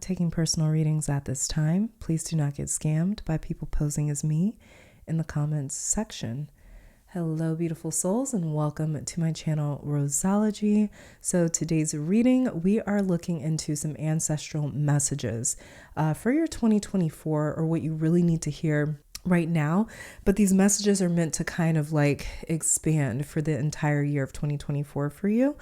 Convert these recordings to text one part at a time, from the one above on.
not taking personal readings at this time. Please do not get scammed by people posing as me in the comments section. Hello, beautiful souls, and welcome to my channel, Roseology. So today's reading, we are looking into some ancestral messages for your 2024, or what you really need to hear right now. But these messages are meant to kind of like expand for the entire year of 2024 for you.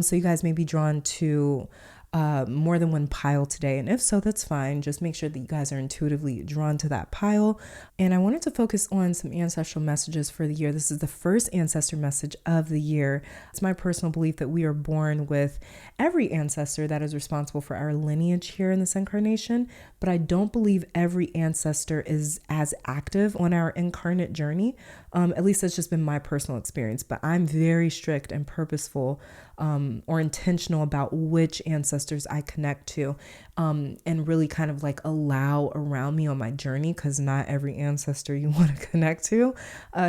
So you guys may be drawn to more than one pile today. And if so, that's fine. Just make sure that you guys are intuitively drawn to that pile. And I wanted to focus on some ancestral messages for the year. This is the first ancestor message of the year. It's my personal belief that we are born with every ancestor that is responsible for our lineage here in this incarnation. But I don't believe every ancestor is as active on our incarnate journey. At least that's just been my personal experience. But I'm very strict and purposeful or intentional about which ancestors I connect to, and really kind of like allow around me on my journey, because not every ancestor you want to connect to,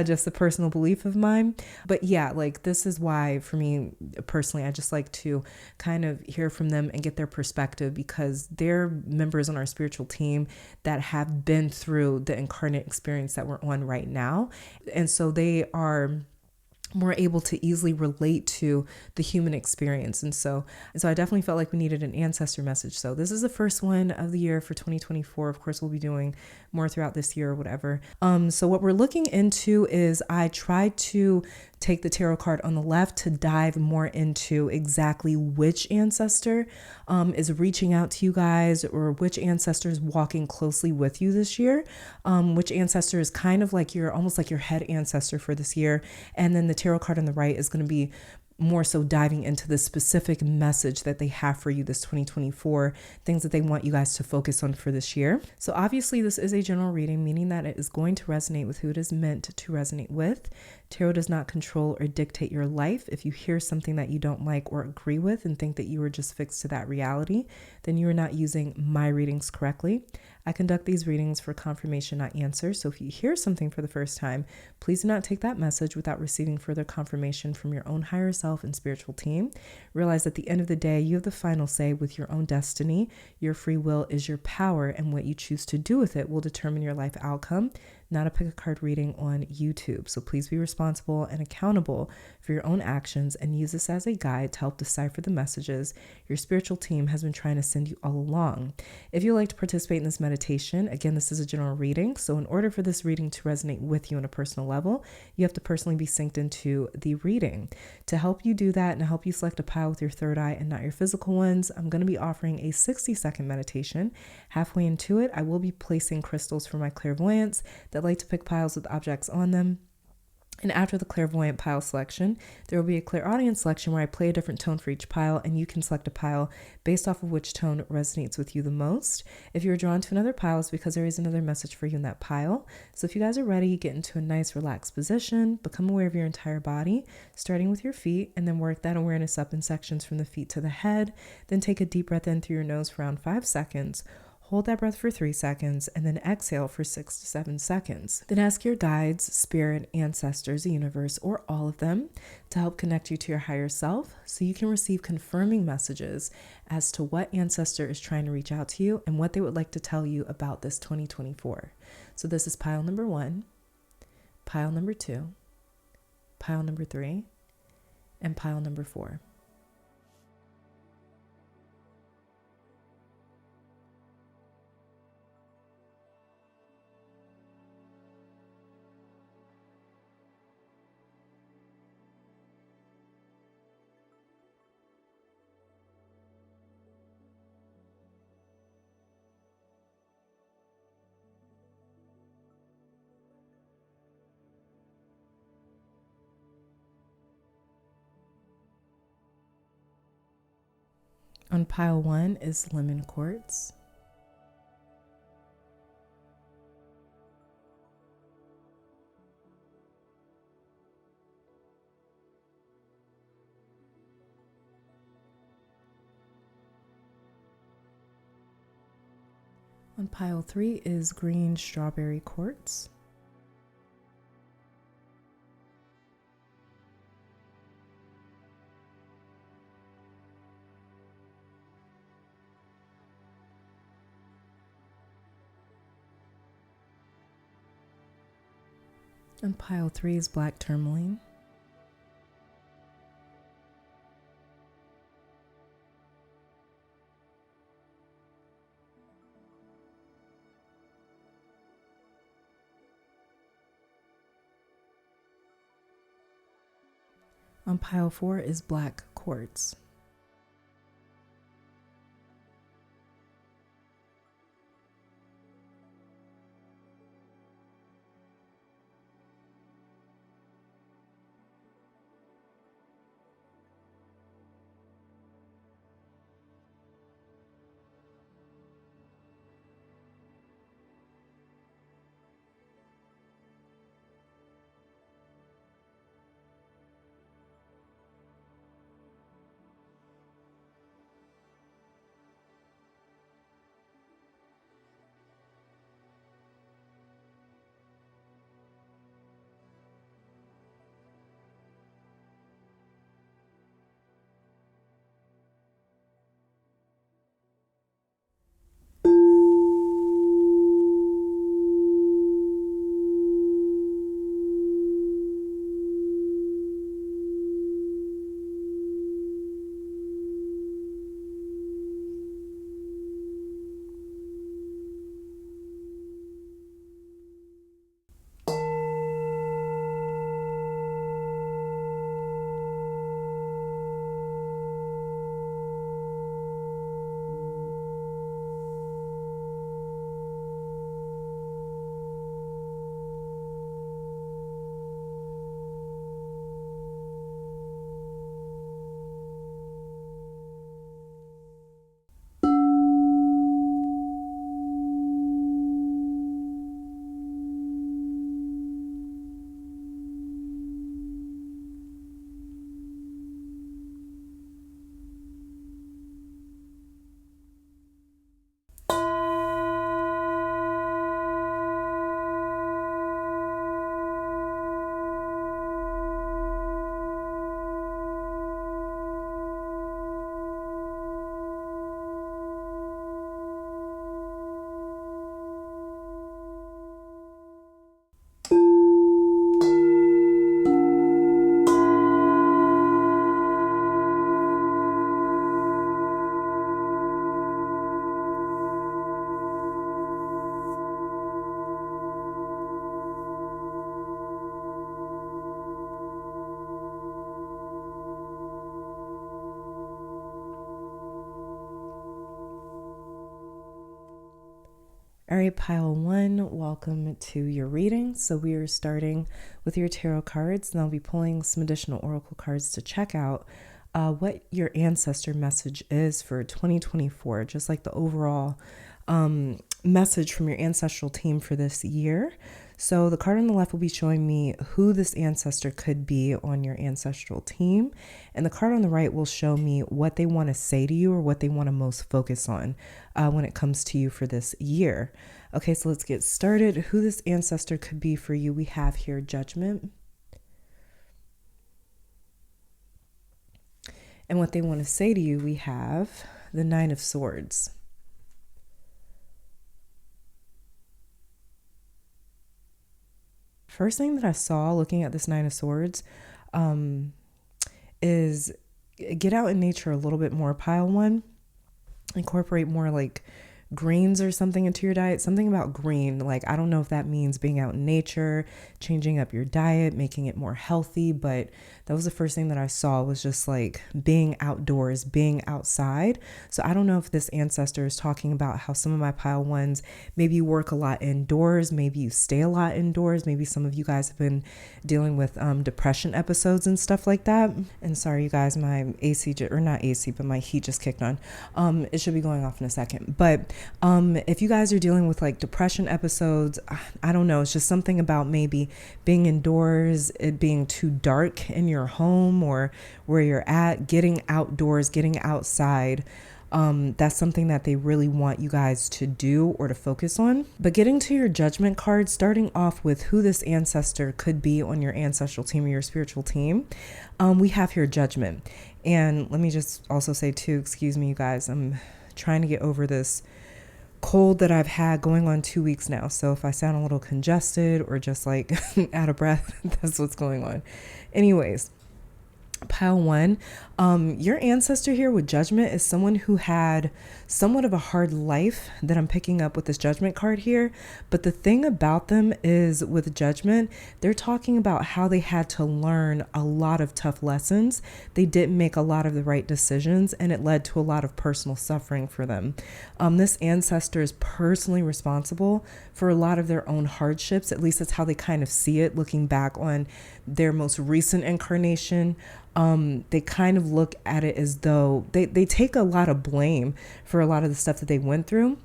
just a personal belief of mine. But yeah, like this is why for me personally, I just like to kind of hear from them and get their perspective, because they're members on our spiritual team that have been through the incarnate experience that we're on right now. And so they are more able to easily relate to the human experience. And so I definitely felt like we needed an ancestor message. So this is the first one of the year for 2024. Of course, we'll be doing more throughout this year or whatever. So what we're looking into is I tried to take the tarot card on the left to dive more into exactly which ancestor is reaching out to you guys, or which ancestor is walking closely with you this year, which ancestor is kind of like almost like your head ancestor for this year. And then the tarot card on the right is going to be more so diving into the specific message that they have for you this 2024, things that they want you guys to focus on for this year. So obviously this is a general reading, meaning that it is going to resonate with who it is meant to resonate with. Tarot does not control or dictate your life. If you hear something that you don't like or agree with and think that you are just fixed to that reality, then you are not using my readings correctly. I conduct these readings for confirmation, not answers. So if you hear something for the first time, please do not take that message without receiving further confirmation from your own higher self and spiritual team. Realize at the end of the day, you have the final say with your own destiny. Your free will is your power, and what you choose to do with it will determine your life outcome, not a pick a card reading on YouTube. So please be responsible and accountable for your own actions, and use this as a guide to help decipher the messages your spiritual team has been trying to send you all along. If you'd like to participate in this meditation, again, this is a general reading. So in order for this reading to resonate with you on a personal level, you have to personally be synced into the reading. To help you do that and to help you select a pile with your third eye and not your physical ones, I'm going to be offering a 60-second meditation. Halfway into it, I will be placing crystals for my clairvoyants that like to pick piles with objects on them. And after the clairvoyant pile selection, there will be a clairaudient selection where I play a different tone for each pile, and you can select a pile based off of which tone resonates with you the most. If you're drawn to another pile, it's because there is another message for you in that pile. So if you guys are ready, get into a nice relaxed position, become aware of your entire body, starting with your feet, and then work that awareness up in sections from the feet to the head. Then take a deep breath in through your nose for around 5 seconds. Hold that breath for 3 seconds, and then exhale for 6 to 7 seconds. Then ask your guides, spirit, ancestors, the universe, or all of them to help connect you to your higher self, so you can receive confirming messages as to what ancestor is trying to reach out to you and what they would like to tell you about this 2024. So this is pile number 1, pile number 2, pile number 3, and pile number 4. On pile 1 is lemon quartz. On pile 3 is green strawberry quartz. And pile 3 is black tourmaline. On pile 4 is black quartz. All right, pile 1, welcome to your reading. So we are starting with your tarot cards, and I'll be pulling some additional oracle cards to check out what your ancestor message is for 2024, just like the overall message from your ancestral team for this year. So the card on the left will be showing me who this ancestor could be on your ancestral team. And the card on the right will show me what they want to say to you or what they want to most focus on when it comes to you for this year. Okay, so let's get started. Who this ancestor could be for you, we have here Judgment. And what they want to say to you, we have the Nine of Swords. First thing that I saw looking at this Nine of Swords is get out in nature a little bit more, pile 1. Incorporate more like greens or something into your diet. Something about green. Like, I don't know if that means being out in nature, changing up your diet, making it more healthy. But that was the first thing that I saw, was just like being outdoors, being outside. So I don't know if this ancestor is talking about how some of my pile 1s, maybe you work a lot indoors, maybe you stay a lot indoors. Maybe some of you guys have been dealing with depression episodes and stuff like that. And sorry, you guys, my AC, or not AC, but my heat just kicked on. It should be going off in a second. But if you guys are dealing with like depression episodes, I don't know, it's just something about maybe being indoors, it being too dark in your home or where you're at, getting outdoors, getting outside. That's something that they really want you guys to do or to focus on. But getting to your Judgment card, starting off with who this ancestor could be on your ancestral team or your spiritual team, we have here Judgment. And let me just also say too, excuse me, you guys, I'm trying to get over this cold that I've had going on 2 weeks now. So if I sound a little congested or just like out of breath, that's what's going on. Anyways, pile one, your ancestor here with judgment is someone who had somewhat of a hard life that I'm picking up with this judgment card here. But the thing about them is with judgment, they're talking about how they had to learn a lot of tough lessons. They didn't make a lot of the right decisions, and it led to a lot of personal suffering for them. This ancestor is personally responsible for a lot of their own hardships. At least that's how they kind of see it, looking back on their most recent incarnation. They kind of look at it as though they take a lot of blame for a lot of the stuff that they went through,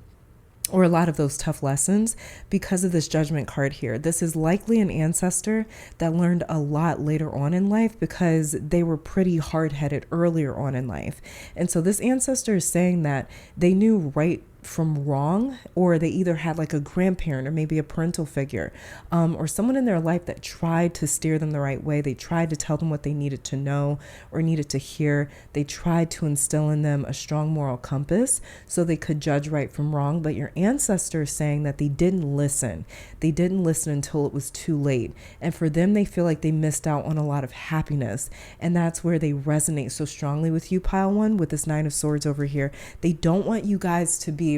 or a lot of those tough lessons, because of this judgment card here. This is likely an ancestor that learned a lot later on in life because they were pretty hard-headed earlier on in life. And so this ancestor is saying that they knew right from wrong, or they either had like a grandparent or maybe a parental figure, or someone in their life that tried to steer them the right way. They tried to tell them what they needed to know or needed to hear. They tried to instill in them a strong moral compass so they could judge right from wrong. But your ancestor is saying that they didn't listen. They didn't listen until it was too late. And for them, they feel like they missed out on a lot of happiness. And that's where they resonate so strongly with you, pile one, with this Nine of Swords over here. They don't want you guys to be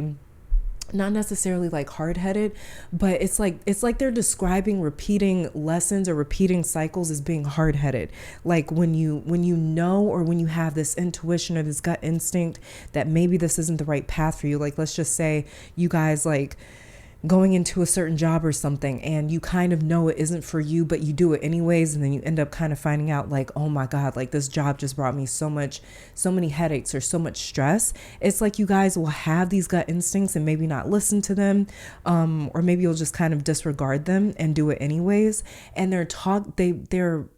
not necessarily like hard-headed, but it's like they're describing repeating lessons or repeating cycles as being hard-headed. Like when you know, or when you have this intuition or this gut instinct that maybe this isn't the right path for you. Like, let's just say you guys like going into a certain job or something, and you kind of know it isn't for you, but you do it anyways. And then you end up kind of finding out like, oh my God, like this job just brought me so many headaches or so much stress. It's like you guys will have these gut instincts and maybe not listen to them. Or maybe you'll just kind of disregard them and do it anyways. And they're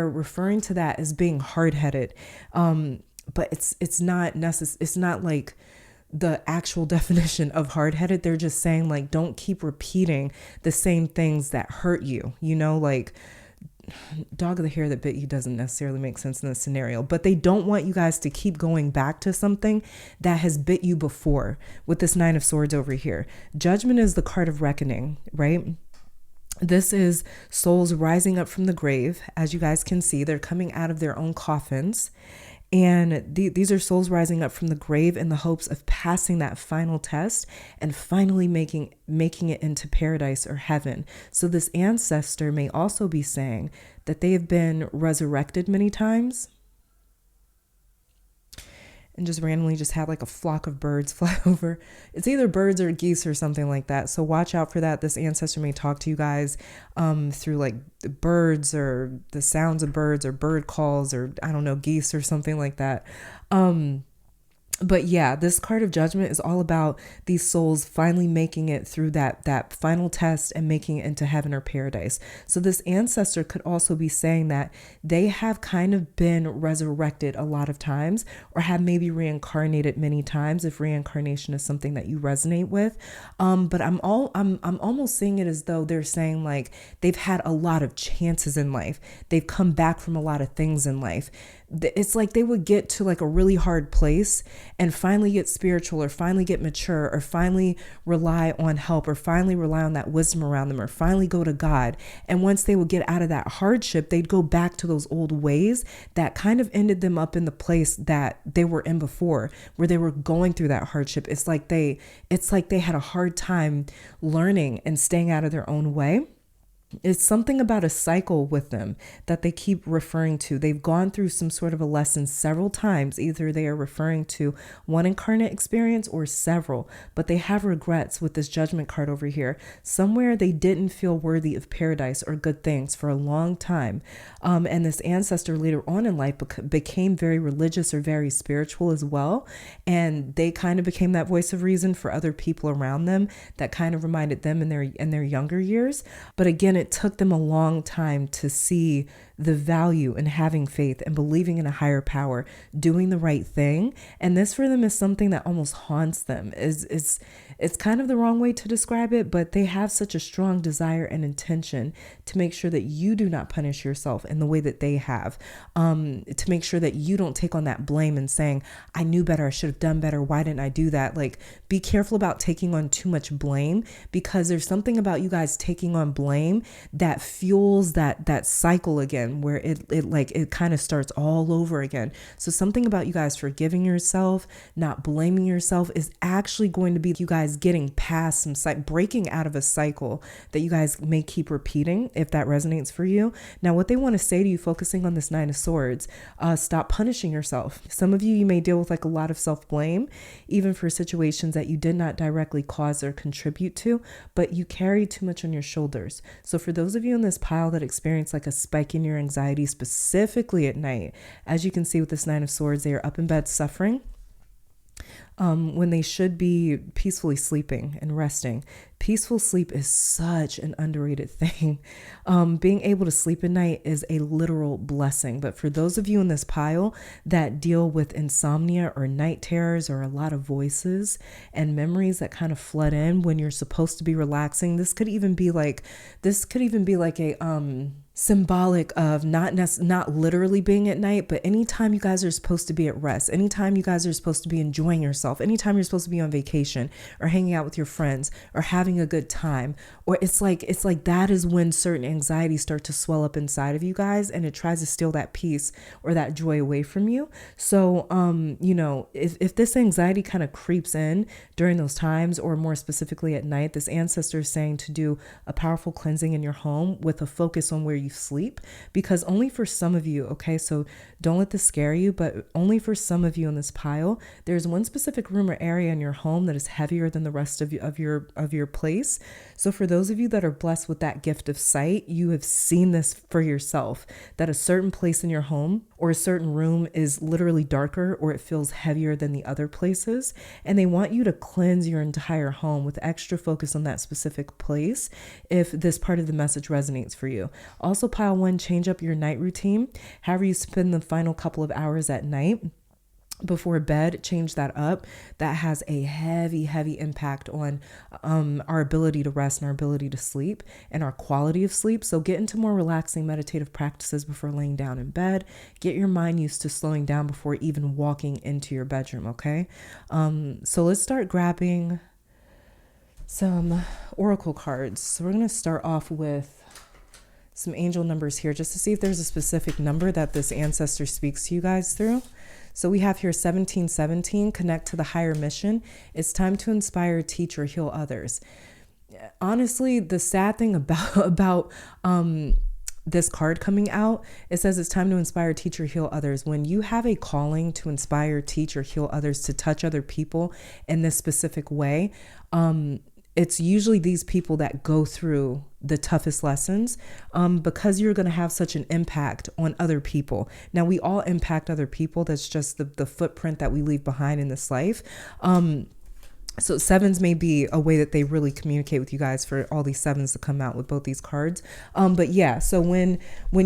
referring to that as being hard-headed. But it's not like the actual definition of hard-headed. They're just saying like, don't keep repeating the same things that hurt you, like dog of the hair that bit you doesn't necessarily make sense in this scenario, but they don't want you guys to keep going back to something that has bit you before with this Nine of Swords over here. Judgment is the card of reckoning, right? This is souls rising up from the grave. As you guys can see, they're coming out of their own coffins. And these are souls rising up from the grave in the hopes of passing that final test and finally making it into paradise or heaven. So this ancestor may also be saying that they have been resurrected many times, and just randomly just had like a flock of birds fly over. It's either birds or geese or something like that. So watch out for that. This ancestor may talk to you guys through like the birds or the sounds of birds or bird calls, or I don't know, geese or something like that. But yeah, this card of judgment is all about these souls finally making it through that final test and making it into heaven or paradise. So this ancestor could also be saying that they have kind of been resurrected a lot of times, or have maybe reincarnated many times, if reincarnation is something that you resonate with. But I'm almost seeing it as though they're saying like they've had a lot of chances in life. They've come back from a lot of things in life. It's like they would get to like a really hard place and finally get spiritual, or finally get mature, or finally rely on help, or finally rely on that wisdom around them, or finally go to God. And once they would get out of that hardship, they'd go back to those old ways that kind of ended them up in the place that they were in before, where they were going through that hardship. It's like they had a hard time learning and staying out of their own way. It's something about a cycle with them that they keep referring to. They've gone through some sort of a lesson several times. Either they are referring to one incarnate experience or several, but they have regrets with this judgment card over here. Somewhere they didn't feel worthy of paradise or good things for a long time. And this ancestor later on in life became very religious or very spiritual as well. And they kind of became that voice of reason for other people around them that kind of reminded them in their younger years. But again, it took them a long time to see the value in having faith and believing in a higher power, doing the right thing. And this for them is something that almost haunts them. It's kind of the wrong way to describe it, but they have such a strong desire and intention to make sure that you do not punish yourself in the way that they have, to make sure that you don't take on that blame and saying, I knew better, I should have done better, why didn't I do that? Like, be careful about taking on too much blame, because there's something about you guys taking on blame that fuels that cycle again, where it kind of starts all over again. So something about you guys forgiving yourself, not blaming yourself, is actually going to be you guys getting past breaking out of a cycle that you guys may keep repeating, if that resonates for you. Now, what they want to say to you, focusing on this Nine of Swords, stop punishing yourself. Some of you may deal with like a lot of self-blame, even for situations that you did not directly cause or contribute to, but you carry too much on your shoulders. So for those of you in this pile that experience like a spike in your anxiety, specifically at night, as you can see with this Nine of Swords, they are up in bed suffering, when they should be peacefully sleeping and resting. Peaceful sleep is such an underrated thing. Being able to sleep at night is a literal blessing. But for those of you in this pile that deal with insomnia or night terrors or a lot of voices and memories that kind of flood in when you're supposed to be relaxing, this could even be like a symbolic of not literally being at night, but anytime you guys are supposed to be at rest, anytime you guys are supposed to be enjoying yourself, anytime you're supposed to be on vacation or hanging out with your friends or having a good time, or it's like that is when certain anxieties start to swell up inside of you guys, and it tries to steal that peace or that joy away from you. So if this anxiety kind of creeps in during those times, or more specifically at night, this ancestor is saying to do a powerful cleansing in your home with a focus on where you sleep, because only for some of you, okay, so don't let this scare you, but only for some of you in this pile, there's one specific room or area in your home that is heavier than the rest of your place. So for those of you that are blessed with that gift of sight, you have seen this for yourself, that a certain place in your home or a certain room is literally darker, or it feels heavier than the other places, and they want you to cleanse your entire home with extra focus on that specific place if this part of the message resonates for you. Also, pile one, change up your night routine. However you spend the final couple of hours at night before bed, change that up. That has a heavy impact on our ability to rest and our ability to sleep and our quality of sleep. So get into more relaxing meditative practices before laying down in bed. Get your mind used to slowing down before even walking into your bedroom, okay? So let's start grabbing some oracle cards. So we're going to start off with some angel numbers here, just to see if there's a specific number that this ancestor speaks to you guys through. So we have here 1717, connect to the higher mission. It's time to inspire, teach, or heal others. Honestly, the sad thing about this card coming out, it says it's time to inspire, teach, or heal others. When you have a calling to inspire, teach, or heal others, to touch other people in this specific way, it's usually these people that go through the toughest lessons, because you're going to have such an impact on other people. Now, we all impact other people. That's just the footprint that we leave behind in this life. So sevens may be a way that they really communicate with you guys, for all these sevens to come out with both these cards. But yeah, so when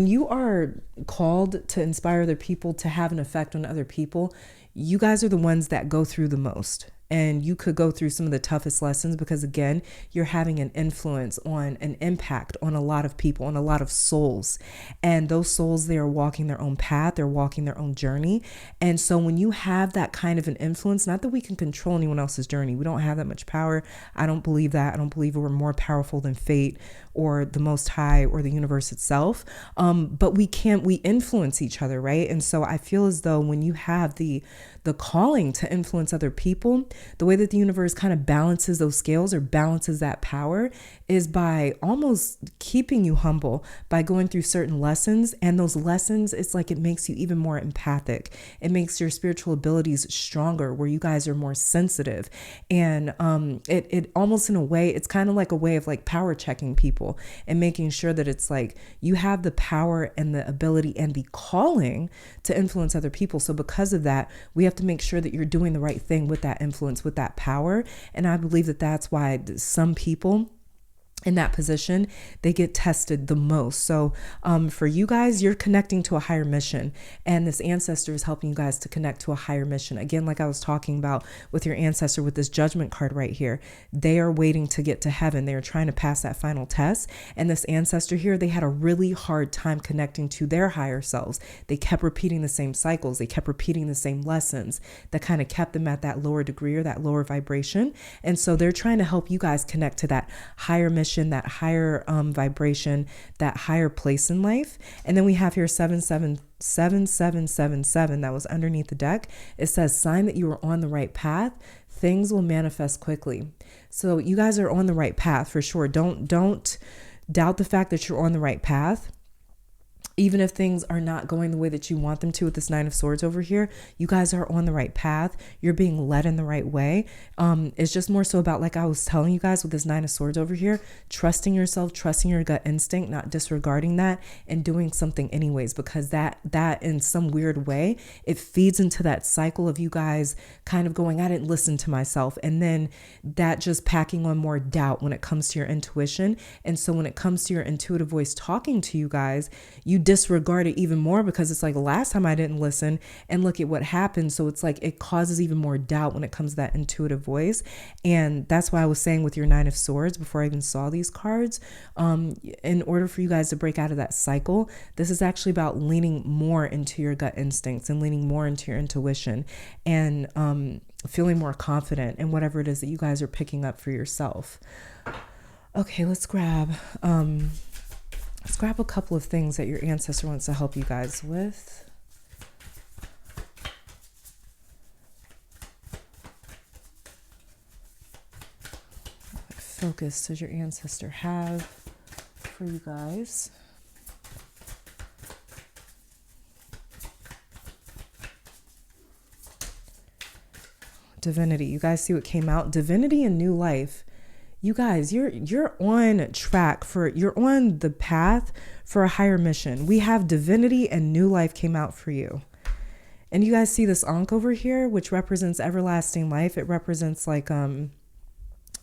you are called to inspire other people, to have an effect on other people, you guys are the ones that go through the most. And you could go through some of the toughest lessons, because again, you're having an influence on, an impact on a lot of people, on a lot of souls. And those souls, they are walking their own path, they're walking their own journey. And so when you have that kind of an influence, not that we can control anyone else's journey, we don't have that much power. I don't believe that. I don't believe we're more powerful than fate or the Most High or the universe itself. But we influence each other, right? And so I feel as though when you have the calling to influence other people, the way that the universe kind of balances those scales, or balances that power, is by almost keeping you humble, by going through certain lessons. And those lessons, it's like it makes you even more empathic. It makes your spiritual abilities stronger, where you guys are more sensitive. And it almost, in a way, it's kind of like a way of like power checking people and making sure that it's like you have the power and the ability and the calling to influence other people. So because of that, we have to make sure that you're doing the right thing with that influence, with that power. And I believe that that's why some people in that position, they get tested the most. So for you guys, you're connecting to a higher mission, and this ancestor is helping you guys to connect to a higher mission. Again, like I was talking about with your ancestor with this judgment card right here, they are waiting to get to heaven. They are trying to pass that final test. And this ancestor here, they had a really hard time connecting to their higher selves. They kept repeating the same cycles. They kept repeating the same lessons that kind of kept them at that lower degree or that lower vibration. And so they're trying to help you guys connect to that higher mission, that higher vibration, that higher place in life. And then we have here 7777 that was underneath the deck. It says, sign that you are on the right path. Things will manifest quickly. So you guys are on the right path for sure. Don't doubt the fact that you're on the right path. Even if things are not going the way that you want them to with this Nine of Swords over here, you guys are on the right path. You're being led in the right way. It's just more so about, like I was telling you guys with this Nine of Swords over here, trusting yourself, trusting your gut instinct, not disregarding that and doing something anyways, because that in some weird way, it feeds into that cycle of you guys kind of going, I didn't listen to myself. And then that just packing on more doubt when it comes to your intuition. And so when it comes to your intuitive voice talking to you guys, you disregard it even more, because it's like, last time I didn't listen and look at what happened. So it's like it causes even more doubt when it comes to that intuitive voice. And that's why I was saying with your Nine of Swords, before I even saw these cards, in order for you guys to break out of that cycle, this is actually about leaning more into your gut instincts and leaning more into your intuition and feeling more confident in whatever it is that you guys are picking up for yourself. Okay, let's grab a couple of things that your ancestor wants to help you guys with. What focus does your ancestor have for you guys? Divinity. You guys see what came out? Divinity and new life. You guys, you're on track you're on the path for a higher mission. We have divinity and new life came out for you. And you guys see this Ankh over here, which represents everlasting life. It represents like,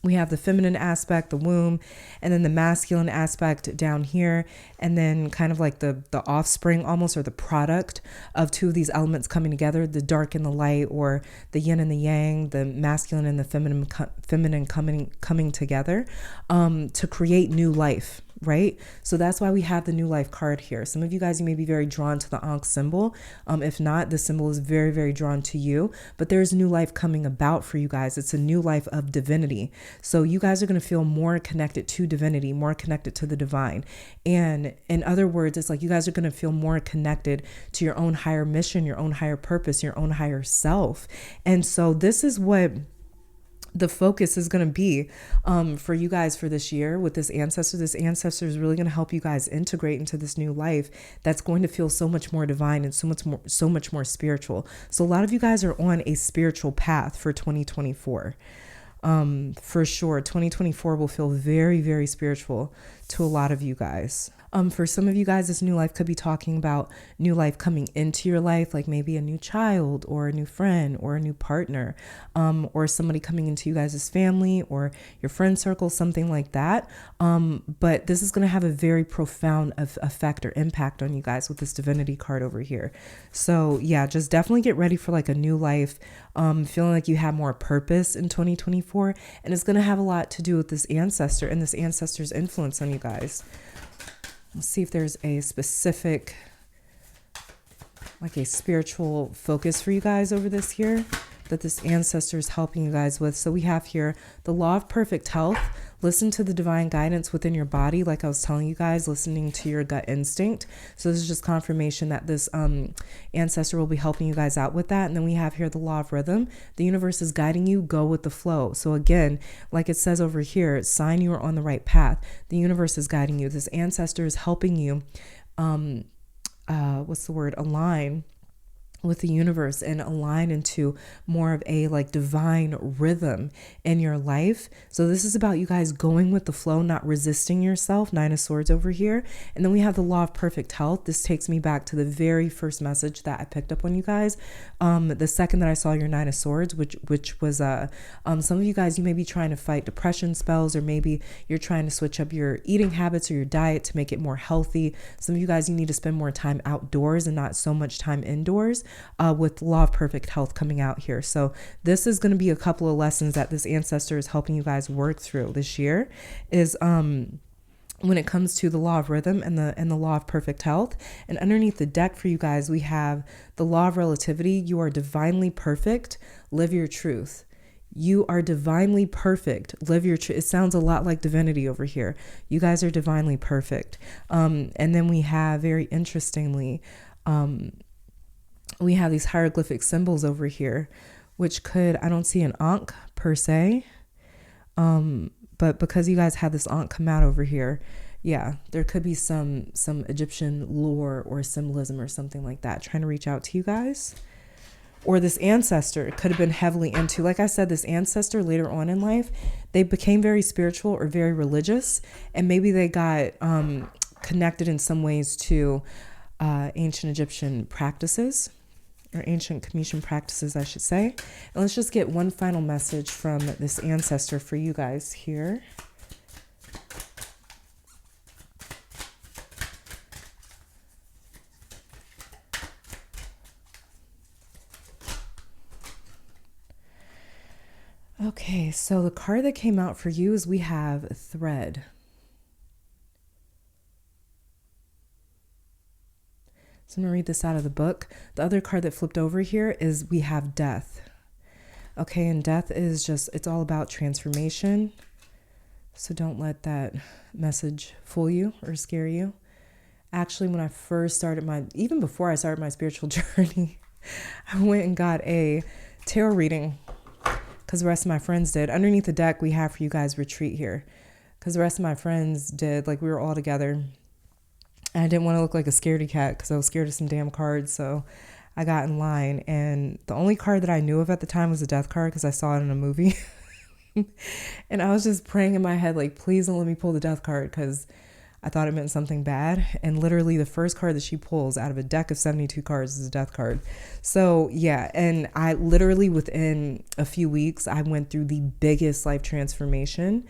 we have the feminine aspect, the womb, and then the masculine aspect down here. And then kind of like the offspring almost, or the product of two of these elements coming together, the dark and the light, or the yin and the yang, the masculine and the feminine coming together to create new life. Right? So that's why we have the new life card here. Some of you guys, you may be very drawn to the Ankh symbol. If not, the symbol is very, very drawn to you, but there's new life coming about for you guys. It's a new life of divinity. So you guys are going to feel more connected to divinity, more connected to the divine. And in other words, it's like you guys are going to feel more connected to your own higher mission, your own higher purpose, your own higher self. And so this is what the focus is going to be for you guys for this year with this ancestor. This ancestor is really going to help you guys integrate into this new life that's going to feel so much more divine and so much more spiritual. So a lot of you guys are on a spiritual path for 2024. For sure, 2024 will feel very, very spiritual to a lot of you guys. For some of you guys, this new life could be talking about new life coming into your life, like maybe a new child or a new friend or a new partner, or somebody coming into you guys' family or your friend circle, something like that. But this is going to have a very profound effect or impact on you guys with this divinity card over here. So yeah, just definitely get ready for like a new life, feeling like you have more purpose in 2024. And it's going to have a lot to do with this ancestor and this ancestor's influence on you guys. Let's see if there's a specific, like a spiritual focus for you guys over this year that this ancestor is helping you guys with. So we have here the law of perfect health. Listen to the divine guidance within your body. Like I was telling you guys, listening to your gut instinct. So this is just confirmation that this ancestor will be helping you guys out with that. And then we have here the law of rhythm. The universe is guiding you. Go with the flow. So again, like it says over here, sign you are on the right path. The universe is guiding you. This ancestor is helping you, align with the universe and align into more of a like divine rhythm in your life. So this is about you guys going with the flow, not resisting yourself. Nine of Swords over here. And then we have the law of perfect health. This takes me back to the very first message that I picked up on you guys. The second that I saw your Nine of Swords, which was some of you guys, you may be trying to fight depression spells, or maybe you're trying to switch up your eating habits or your diet to make it more healthy. Some of you guys, you need to spend more time outdoors and not so much time indoors. With law of perfect health coming out here. So this is going to be a couple of lessons that this ancestor is helping you guys work through this year, is when it comes to the law of rhythm and the law of perfect health. And underneath the deck for you guys, we have the law of relativity. You are divinely perfect. Live your truth. You are divinely perfect. Live your truth. It sounds a lot like divinity over here. You guys are divinely perfect. And then we have, very interestingly, we have these hieroglyphic symbols over here, which could, I don't see an Ankh per se, but because you guys had this Ankh come out over here, yeah, there could be some Egyptian lore or symbolism or something like that trying to reach out to you guys. Or this ancestor could have been heavily into, like I said, this ancestor later on in life, they became very spiritual or very religious, and maybe they got connected in some ways to ancient Egyptian practices, or ancient Comitian practices, I should say. And let's just get one final message from this ancestor for you guys here. Okay, so the card that came out for you is we have thread. So I'm going to read this out of the book. The other card that flipped over here is we have death. Okay, and death is just, it's all about transformation. So don't let that message fool you or scare you. Actually, when I first started even before I started my spiritual journey, I went and got a tarot reading because the rest of my friends did. Underneath the deck, we have for you guys retreat here because the rest of my friends did, like we were all together. I didn't want to look like a scaredy cat because I was scared of some damn cards. So I got in line, and the only card that I knew of at the time was a death card because I saw it in a movie. And I was just praying in my head, like, please don't let me pull the death card, because I thought it meant something bad. And literally the first card that she pulls out of a deck of 72 cards is a death card. So yeah, and I literally within a few weeks, I went through the biggest life transformation.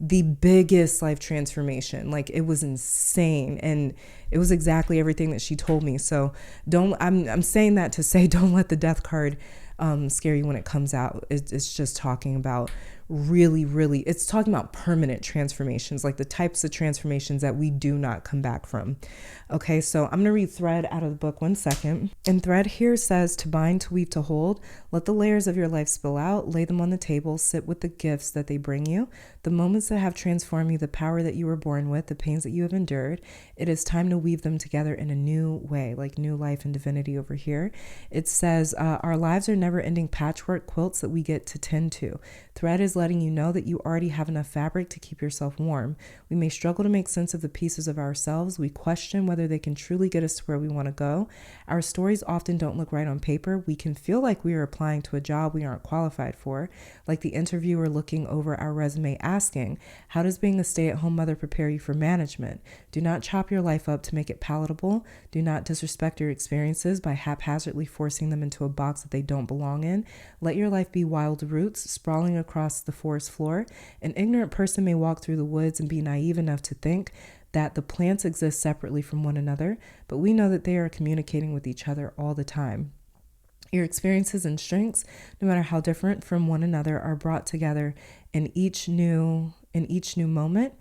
Like it was insane, and it was exactly everything that she told me. So I'm saying that to say, don't let the death card scare you when it comes out. It's just talking about really, it's talking about permanent transformations, like the types of transformations that we do not come back from. Okay, so I'm going to read thread out of the book 1 second. And thread here says to bind, to weave, to hold. Let the layers of your life spill out, lay them on the table, sit with the gifts that they bring you, the moments that have transformed you, the power that you were born with, the pains that you have endured. It is time to weave them together in a new way, like new life and divinity over here. It says, our lives are never ending patchwork quilts that we get to tend to. Thread is letting you know that you already have enough fabric to keep yourself warm. We may struggle to make sense of the pieces of ourselves. We question whether they can truly get us to where we want to go. Our stories often don't look right on paper. We can feel like we are applying to a job we aren't qualified for, like the interviewer looking over our resume asking, how does being a stay-at-home mother prepare you for management? Do not chop your life up to make it palatable. Do not disrespect your experiences by haphazardly forcing them into a box that they don't belong in. Let your life be wild roots sprawling across the forest floor. An ignorant person may walk through the woods and be naive enough to think that the plants exist separately from one another, but we know that they are communicating with each other all the time. Your experiences and strengths, no matter how different from one another, are brought together in each new moment,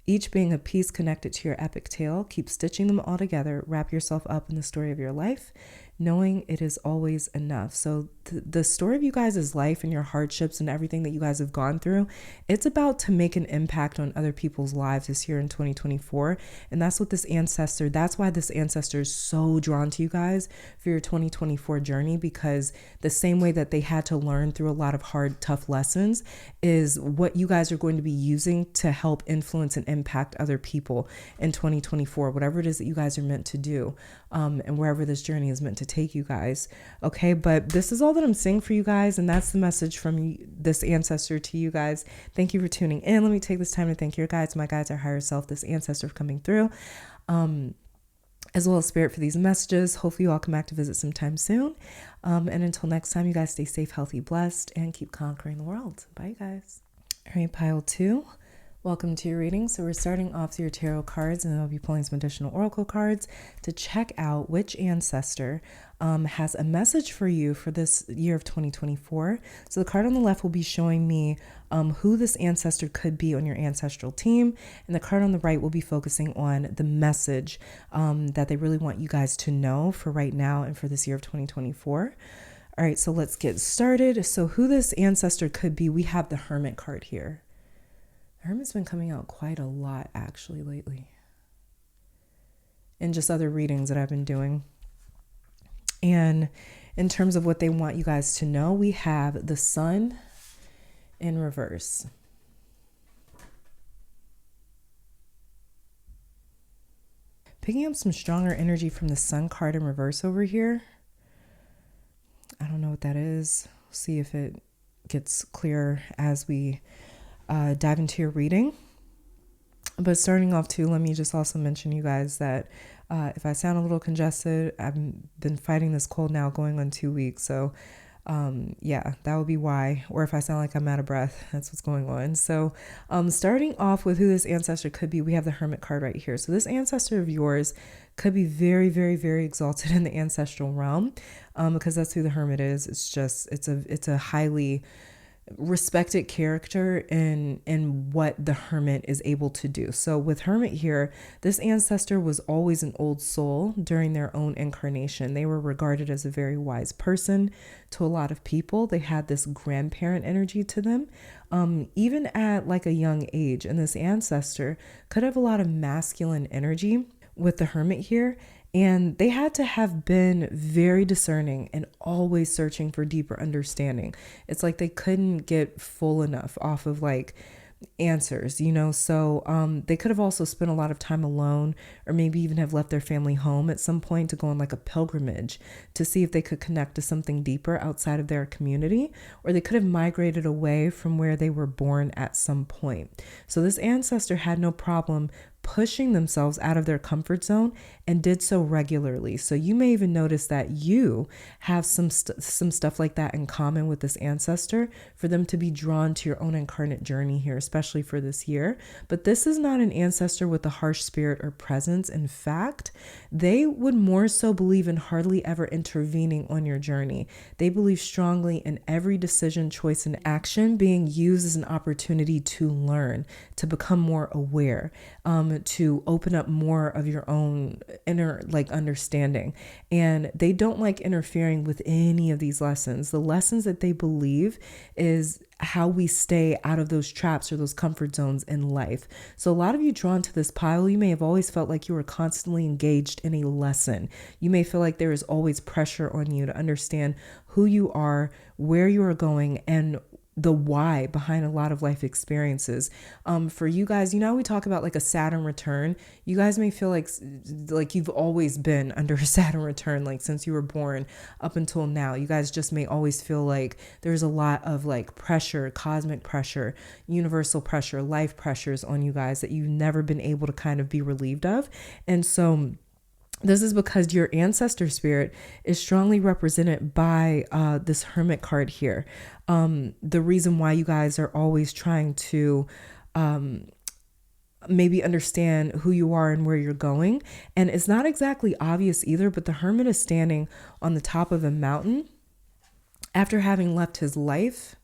each being a piece connected to your epic tale. Keep stitching them all together. Wrap yourself up in the story of your life, knowing it is always enough. So the story of you guys' life and your hardships and everything that you guys have gone through, it's about to make an impact on other people's lives this year in 2024. And that's why this ancestor is so drawn to you guys for your 2024 journey, because the same way that they had to learn through a lot of hard, tough lessons is what you guys are going to be using to help influence and impact other people in 2024, whatever it is that you guys are meant to do, and wherever this journey is meant to take you guys. Okay, but this is all that I'm seeing for you guys, and that's the message from this ancestor to you guys. Thank you for tuning in. Let me take this time to thank your guides, my guides, our higher self, this ancestor for coming through, as well as spirit for these messages. Hopefully you all come back to visit sometime soon. And until next time, you guys stay safe, healthy, blessed, and keep conquering the world. Bye, you guys. All right, pile 2. Welcome to your reading. So we're starting off with your tarot cards, and I'll be pulling some additional oracle cards to check out which ancestor has a message for you for this year of 2024. So the card on the left will be showing me who this ancestor could be on your ancestral team, and the card on the right will be focusing on the message that they really want you guys to know for right now and for this year of 2024. All right, so let's get started. So who this ancestor could be, we have the Hermit card here. The Hermit's been coming out quite a lot actually lately, and just other readings that I've been doing. And in terms of what they want you guys to know, we have the Sun in reverse. Picking up some stronger energy from the Sun card in reverse over here. I don't know what that is. We'll see if it gets clearer as we dive into your reading. But starting off too, let me just also mention you guys that if I sound a little congested, I've been fighting this cold now going on 2 weeks. So yeah, that would be why. Or if I sound like I'm out of breath, that's what's going on. So starting off with who this ancestor could be, we have the Hermit card right here. So this ancestor of yours could be very, very, very exalted in the ancestral realm, because that's who the Hermit is. It's just, it's a highly respected character in what the Hermit is able to do. So with Hermit here, this ancestor was always an old soul during their own incarnation. They were regarded as a very wise person to a lot of people. They had this grandparent energy to them, even at like a young age. And this ancestor could have a lot of masculine energy with the Hermit here. And they had to have been very discerning and always searching for deeper understanding. It's like they couldn't get full enough off of like answers, you know? So they could have also spent a lot of time alone, or maybe even have left their family home at some point to go on like a pilgrimage to see if they could connect to something deeper outside of their community, or they could have migrated away from where they were born at some point. So this ancestor had no problem pushing themselves out of their comfort zone and did so regularly. So you may even notice that you have some stuff like that in common with this ancestor for them to be drawn to your own incarnate journey here, especially for this year. But this is not an ancestor with a harsh spirit or presence. In fact, they would more so believe in hardly ever intervening on your journey. They believe strongly in every decision, choice, and action being used as an opportunity to learn, to become more aware, to open up more of your own inner like understanding. And they don't like interfering with any of these lessons. The lessons that they believe is how we stay out of those traps or those comfort zones in life. So a lot of you drawn to this pile, you may have always felt like you were constantly engaged in a lesson. You may feel like there is always pressure on you to understand who you are, where you are going, and the why behind a lot of life experiences. For you guys, you know, we talk about like a Saturn return. You guys may feel like you've always been under a Saturn return, like since you were born up until now. You guys just may always feel like there's a lot of like pressure, cosmic pressure, universal pressure, life pressures on you guys that you've never been able to kind of be relieved of. And so this is because your ancestor spirit is strongly represented by this Hermit card here. The reason why you guys are always trying to maybe understand who you are and where you're going. And it's not exactly obvious either, but the Hermit is standing on the top of a mountain after having left his life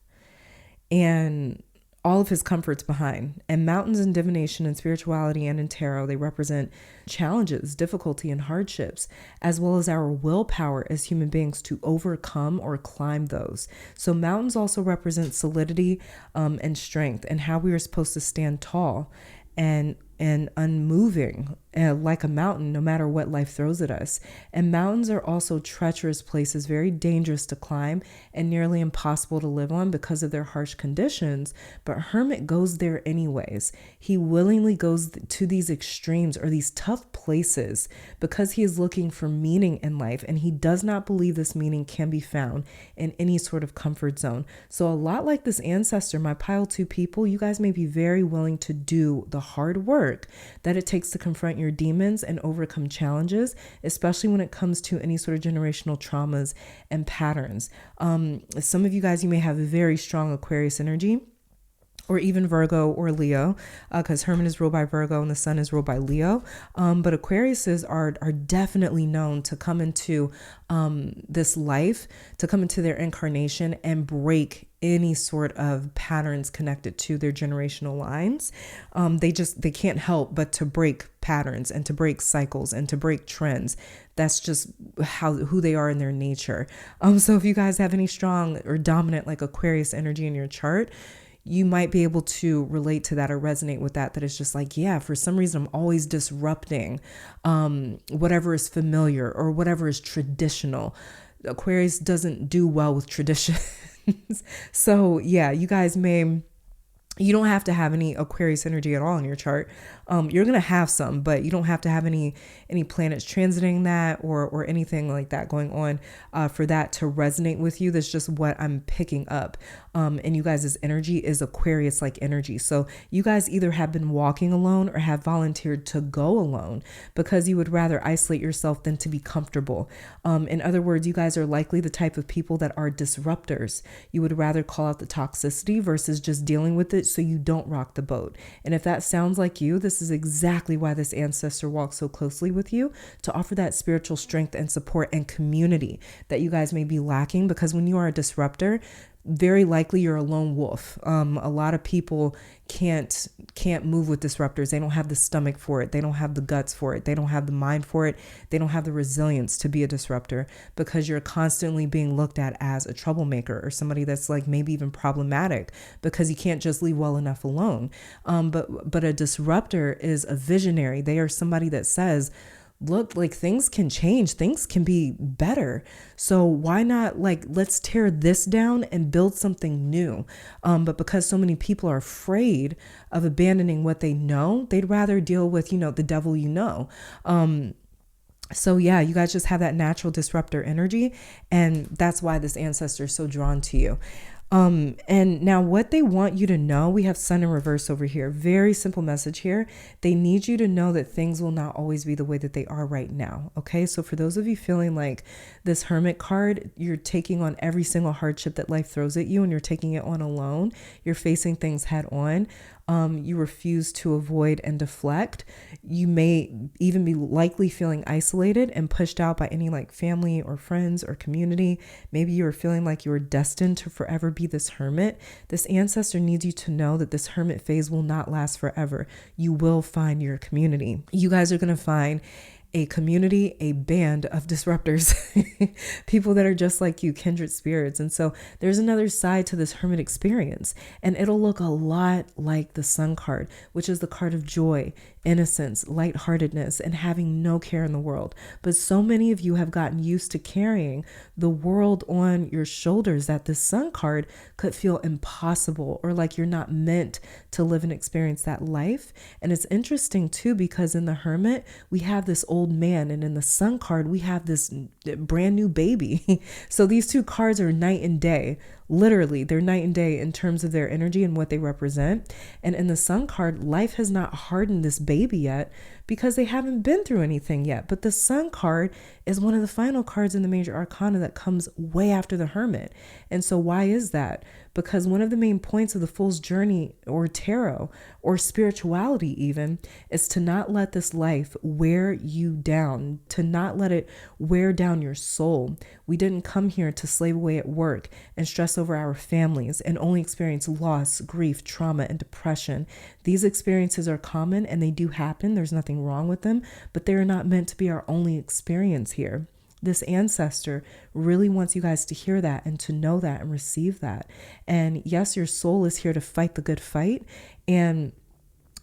and all of his comforts behind. And mountains in divination and spirituality and in tarot, they represent challenges, difficulty, and hardships, as well as our willpower as human beings to overcome or climb those. So mountains also represent solidity and strength, and how we are supposed to stand tall and and unmoving, like a mountain, no matter what life throws at us. And mountains are also treacherous places, very dangerous to climb and nearly impossible to live on because of their harsh conditions. But hermit goes there anyways. He willingly goes to these extremes or these tough places because he is looking for meaning in life, and he does not believe this meaning can be found in any sort of comfort zone. So a lot like this ancestor, my pile 2 people, you guys may be very willing to do the hard work that it takes to confront your demons and overcome challenges, especially when it comes to any sort of generational traumas and patterns. Some of you guys, you may have a very strong Aquarius energy, or even Virgo or Leo, because Hermit is ruled by Virgo and the Sun is ruled by Leo. But Aquariuses are definitely known to come into this life, to come into their incarnation and break any sort of patterns connected to their generational lines. They can't help but to break patterns and to break cycles and to break trends. That's just who they are in their nature. So if you guys have any strong or dominant like Aquarius energy in your chart, you might be able to relate to that or resonate with that it's just like, yeah, for some reason I'm always disrupting whatever is familiar or whatever is traditional. Aquarius doesn't do well with tradition. So yeah, you don't have to have any Aquarius energy at all in your chart. You're going to have some, but you don't have to have any planets transiting that or anything like that going on for that to resonate with you. That's just what I'm picking up. And you guys' energy is Aquarius-like energy. So you guys either have been walking alone or have volunteered to go alone because you would rather isolate yourself than to be comfortable. In other words, you guys are likely the type of people that are disruptors. You would rather call out the toxicity versus just dealing with it so you don't rock the boat. And if that sounds like you, this is exactly why this ancestor walks so closely with you, to offer that spiritual strength and support and community that you guys may be lacking. Because when you are a disruptor, very likely you're a lone wolf. A lot of people can't move with disruptors. They don't have the stomach for it. They don't have the guts for it. They don't have the mind for it. They don't have the resilience to be a disruptor because you're constantly being looked at as a troublemaker or somebody that's like maybe even problematic because you can't just leave well enough alone. But a disruptor is a visionary. They are somebody that says, look, like things can change, things can be better. So why not let's tear this down and build something new? But because so many people are afraid of abandoning what they know, they'd rather deal with, the devil, So yeah, you guys just have that natural disruptor energy. And that's why this ancestor is so drawn to you. And now what they want you to know, we have Sun in reverse over here. Very simple message here. They need you to know that things will not always be the way that they are right now. Okay. So for those of you feeling like this Hermit card, you're taking on every single hardship that life throws at you and you're taking it on alone. You're facing things head on. You refuse to avoid and deflect. You may even be likely feeling isolated and pushed out by any family or friends or community. Maybe you're feeling like you're destined to forever be this hermit. This ancestor needs you to know that this hermit phase will not last forever. You will find your community. You guys are going to find a community, a band of disruptors, people that are just like you, kindred spirits. And so there's another side to this hermit experience, and it'll look a lot like the Sun card, which is the card of joy, innocence, lightheartedness, and having no care in the world. But so many of you have gotten used to carrying the world on your shoulders that this Sun card could feel impossible or like you're not meant to live and experience that life. And it's interesting too, because in the Hermit, we have this old man, and in the Sun card, we have this brand new baby. So these two cards are night and day. Literally, they're night and day in terms of their energy and what they represent. And in the Sun card, life has not hardened this baby yet because they haven't been through anything yet. But the Sun card is one of the final cards in the major arcana that comes way after the Hermit. And so why is that? Because one of the main points of the Fool's Journey or tarot or spirituality even is to not let this life wear you down, to not let it wear down your soul. We didn't come here to slave away at work and stress over our families and only experience loss, grief, trauma, and depression. These experiences are common and they do happen. There's nothing wrong with them, but they're not meant to be our only experience here. This ancestor really wants you guys to hear that and to know that and receive that. And yes, your soul is here to fight the good fight. And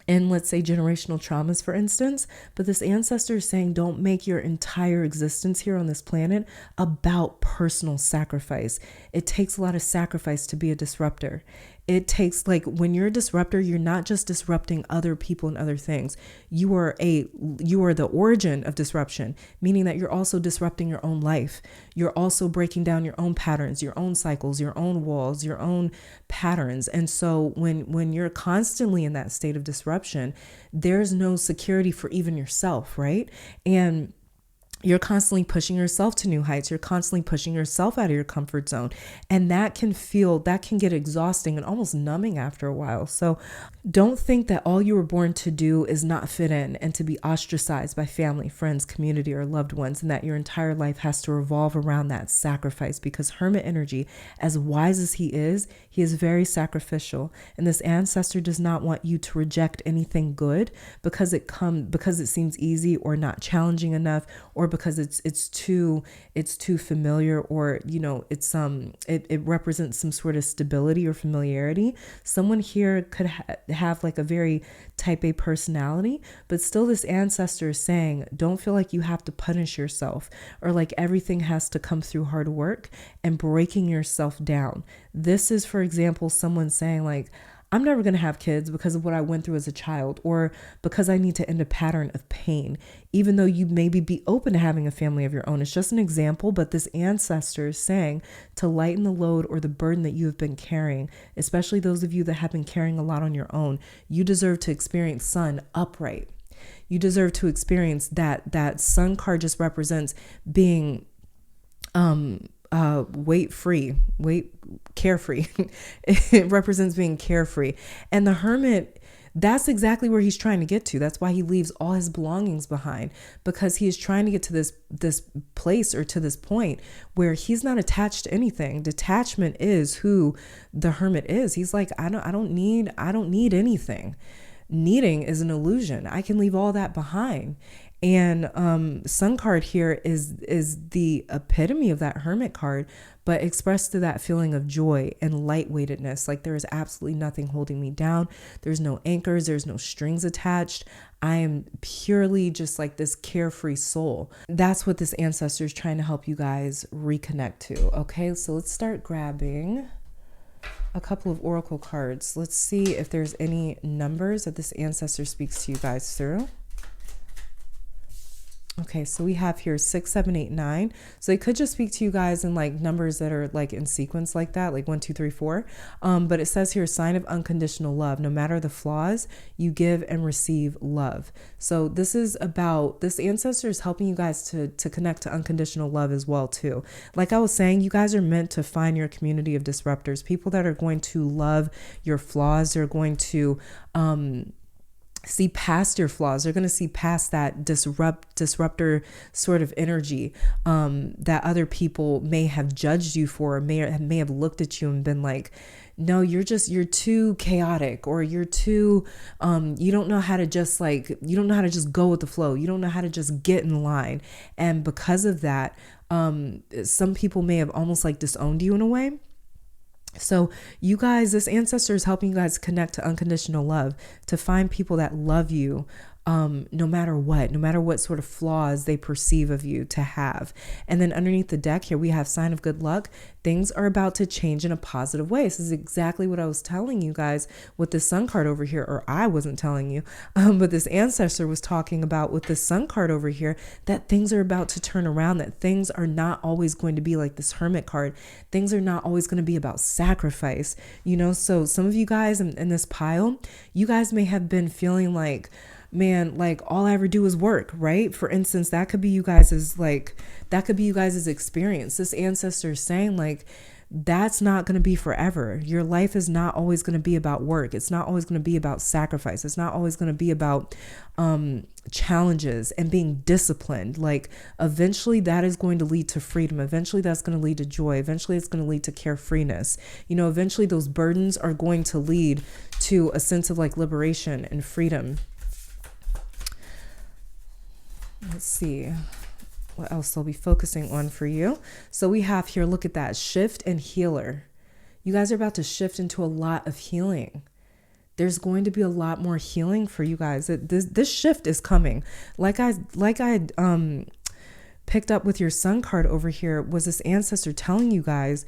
in, let's say, generational traumas, for instance. But this ancestor is saying, don't make your entire existence here on this planet about personal sacrifice. It takes a lot of sacrifice to be a disruptor. It takes, like, when you're a disruptor, you're not just disrupting other people and other things. You are the origin of disruption, meaning that you're also disrupting your own life. You're also breaking down your own patterns, your own cycles, your own walls, your own patterns. And so when you're constantly in that state of disruption, there's no security for even yourself, right? And you're constantly pushing yourself to new heights. You're constantly pushing yourself out of your comfort zone. And that can get exhausting and almost numbing after a while. So don't think that all you were born to do is not fit in and to be ostracized by family, friends, community, or loved ones, and that your entire life has to revolve around that sacrifice. Because hermit energy, as wise as he is very sacrificial. And this ancestor does not want you to reject anything good because it seems easy or not challenging enough, or because it's too familiar, or it represents some sort of stability or familiarity. Someone here could have like a very type A personality, but still this ancestor is saying, don't feel like you have to punish yourself, or like everything has to come through hard work and breaking yourself down. This is, for example, someone saying like, I'm never going to have kids because of what I went through as a child, or because I need to end a pattern of pain, even though you maybe be open to having a family of your own. It's just an example, but this ancestor is saying to lighten the load or the burden that you have been carrying, especially those of you that have been carrying a lot on your own. You deserve to experience sun upright. You deserve to experience that sun card just represents being carefree. It represents being carefree. And the hermit, that's exactly where he's trying to get to. That's why he leaves all his belongings behind, because he is trying to get to this place, or to this point where he's not attached to anything. Detachment is who the hermit is. He's like, I don't need anything. Needing is an illusion. I can leave all that behind. And sun card here is the epitome of that hermit card, but expressed through that feeling of joy and lightweightedness. Like, there is absolutely nothing holding me down. There's no anchors. There's no strings attached. I am purely just like this carefree soul. That's what this ancestor is trying to help you guys reconnect to. Okay, so let's start grabbing a couple of oracle cards. Let's see if there's any numbers that this ancestor speaks to you guys through. Okay, so we have here 6, 7, 8, 9. So they could just speak to you guys in like numbers that are like in sequence like that, like 1, 2, 3, 4. But it says here, sign of unconditional love. No matter the flaws, you give and receive love. So this ancestor is helping you guys to connect to unconditional love as well too. Like I was saying, you guys are meant to find your community of disruptors, people that are going to love your flaws. They're going to see past your flaws. They're going to see past that disruptor sort of energy that other people may have judged you for, or may have looked at you and been like, no, you're too chaotic, or you're too, you don't know how to just go with the flow. You don't know how to just get in line. And because of that, some people may have almost like disowned you in a way. So you guys, this ancestor is helping you guys connect to unconditional love, to find people that love you, no matter what sort of flaws they perceive of you to have. And then underneath the deck here, we have sign of good luck. Things are about to change in a positive way. This is exactly what I was telling you guys with the sun card over here, or I wasn't telling you, but this ancestor was talking about with the sun card over here, that things are about to turn around, that things are not always going to be like this hermit card. Things are not always going to be about sacrifice, so some of you guys in this pile, you guys may have been feeling like, man, like all I ever do is work, right? For instance, that could be you guys' experience. This ancestor is saying like, that's not going to be forever. Your life is not always going to be about work. It's not always going to be about sacrifice. It's not always going to be about challenges and being disciplined. Like eventually that is going to lead to freedom. Eventually that's going to lead to joy. Eventually it's going to lead to carefreeness. Eventually those burdens are going to lead to a sense of like liberation and freedom. Let's see what else I'll be focusing on for you. So we have here, look at that, shift and healer. You guys are about to shift into a lot of healing. there's going to be a lot more healing for you guys. This shift is coming. Like I picked up with your sun card over here, was this ancestor telling you guys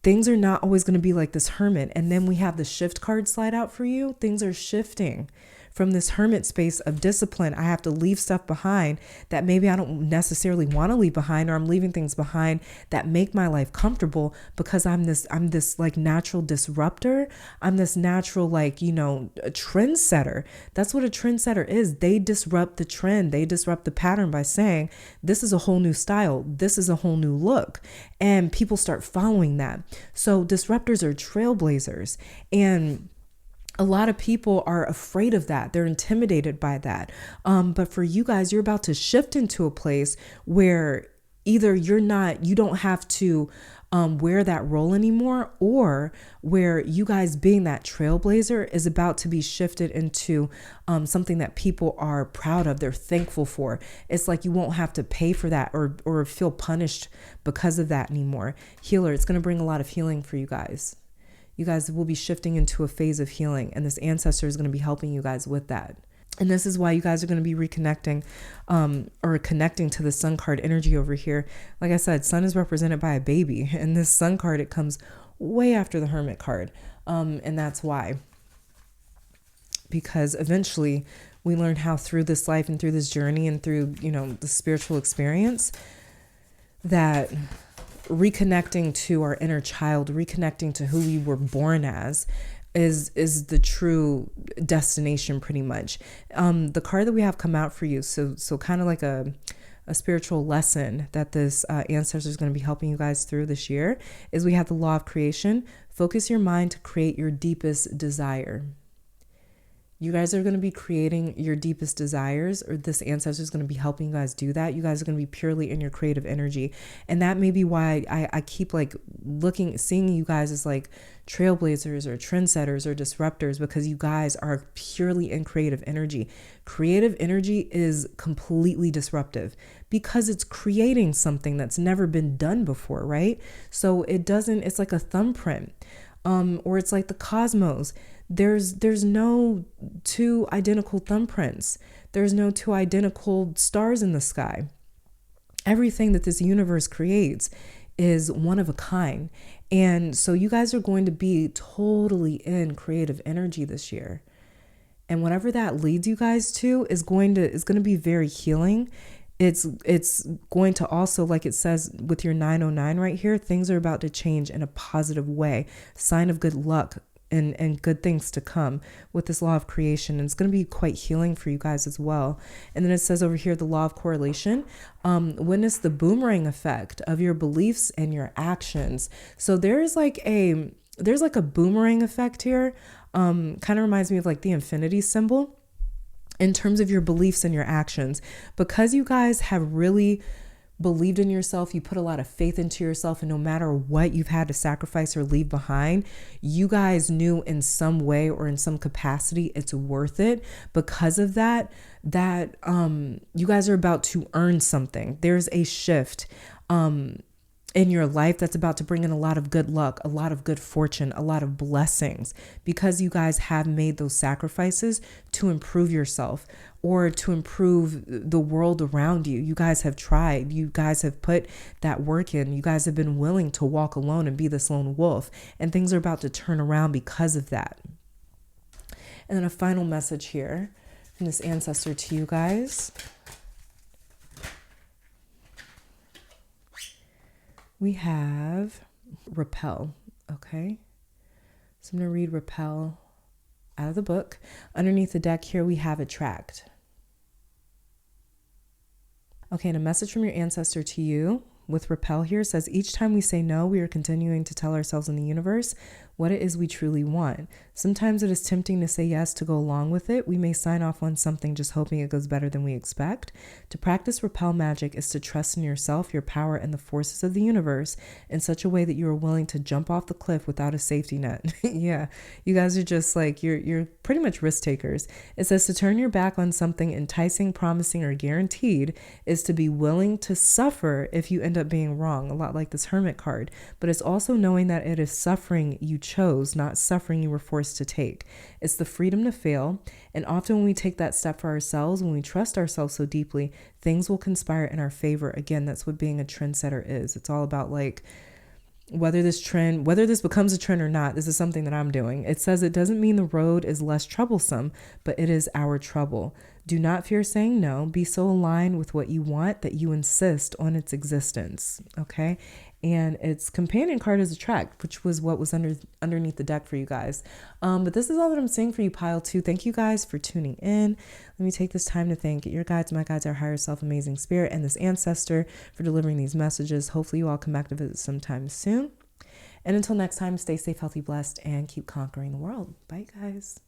things are not always going to be like this hermit. And then we have the shift card slide out for you. Things are shifting from this hermit space of discipline. I have to leave stuff behind that maybe I don't necessarily want to leave behind, or I'm leaving things behind that make my life comfortable because I'm this like natural disruptor. I'm this natural, like, you know, a trendsetter. That's what a trendsetter is. They disrupt the trend. They disrupt the pattern by saying, this is a whole new style. This is a whole new look. And people start following that. So disruptors are trailblazers. And a lot of people are afraid of that. They're intimidated by that. But for you guys, you're about to shift into a place where either you don't have to wear that role anymore, or where you guys being that trailblazer is about to be shifted into something that people are proud of. They're thankful for. It's like you won't have to pay for that or feel punished because of that anymore. Healer, it's going to bring a lot of healing for you guys. You guys will be shifting into a phase of healing, and this ancestor is going to be helping you guys with that. And this is why you guys are going to be reconnecting or connecting to the sun card energy over here. Like I said, sun is represented by a baby, and this sun card, it comes way after the hermit card. And that's why. Because eventually we learn how through this life and through this journey and through, you know, the spiritual experience, that reconnecting to our inner child, reconnecting to who we were born as is the true destination, pretty much. The card that we have come out for you, so kind of like a spiritual lesson that this ancestor is going to be helping you guys through this year, is we have the law of creation. Focus your mind to create your deepest desire. You guys are going to be creating your deepest desires, or this ancestor is going to be helping you guys do that. You guys are going to be purely in your creative energy. And that may be why I keep like seeing you guys as like trailblazers or trendsetters or disruptors, because you guys are purely in creative energy. Creative energy is completely disruptive because it's creating something that's never been done before, right? So it's like a thumbprint, or it's like the cosmos. There's no two identical thumbprints. There's no two identical stars in the sky. Everything that this universe creates is one of a kind. And so you guys are going to be totally in creative energy this year. And whatever that leads you guys to is going to be very healing. It's going to also, like it says with your 909 right here, things are about to change in a positive way. Sign of good luck and good things to come with this law of creation. And it's going to be quite healing for you guys as well. And then it says over here, the law of correlation, witness the boomerang effect of your beliefs and your actions. So there's like a boomerang effect here. Kind of reminds me of like the infinity symbol in terms of your beliefs and your actions, because you guys have really believed in yourself. You put a lot of faith into yourself, and no matter what you've had to sacrifice or leave behind, you guys knew in some way or in some capacity it's worth it. Because of that you guys are about to earn something. There's a shift in your life that's about to bring in a lot of good luck, a lot of good fortune, a lot of blessings, because you guys have made those sacrifices to improve yourself or to improve the world around you. You guys have tried. You guys have put that work in. You guys have been willing to walk alone and be this lone wolf, and things are about to turn around because of that. And then a final message here from this ancestor to you guys. We have repel, okay? So I'm going to read repel out of the book. Underneath the deck here, we have attract. Okay, and a message from your ancestor to you with repel here says, each time we say no, we are continuing to tell ourselves in the universe what it is we truly want. Sometimes it is tempting to say yes to go along with it. We may sign off on something just hoping it goes better than we expect. To practice repel magic is to trust in yourself, your power, and the forces of the universe in such a way that you are willing to jump off the cliff without a safety net. Yeah, you guys are just like, you're pretty much risk takers. It says to turn your back on something enticing, promising, or guaranteed is to be willing to suffer if you end up up being wrong, a lot like this Hermit card. But it's also knowing that it is suffering you chose, not suffering you were forced to take. It's the freedom to fail. And often when we take that step for ourselves, when we trust ourselves so deeply, things will conspire in our favor. Again, that's what being a trendsetter is. It's all about like, whether this becomes a trend or not, this is something that I'm doing. It says it doesn't mean the road is less troublesome, but it is our trouble. Do not fear saying no. Be so aligned with what you want that you insist on its existence. Okay. And its companion card is a track, which was what was underneath the deck for you guys. But this is all that I'm saying for you, pile 2. Thank you guys for tuning in. Let me take this time to thank your guides, my guides, our higher self, amazing spirit, and this ancestor for delivering these messages. Hopefully you all come back to visit sometime soon. And until next time, stay safe, healthy, blessed, and keep conquering the world. Bye, guys.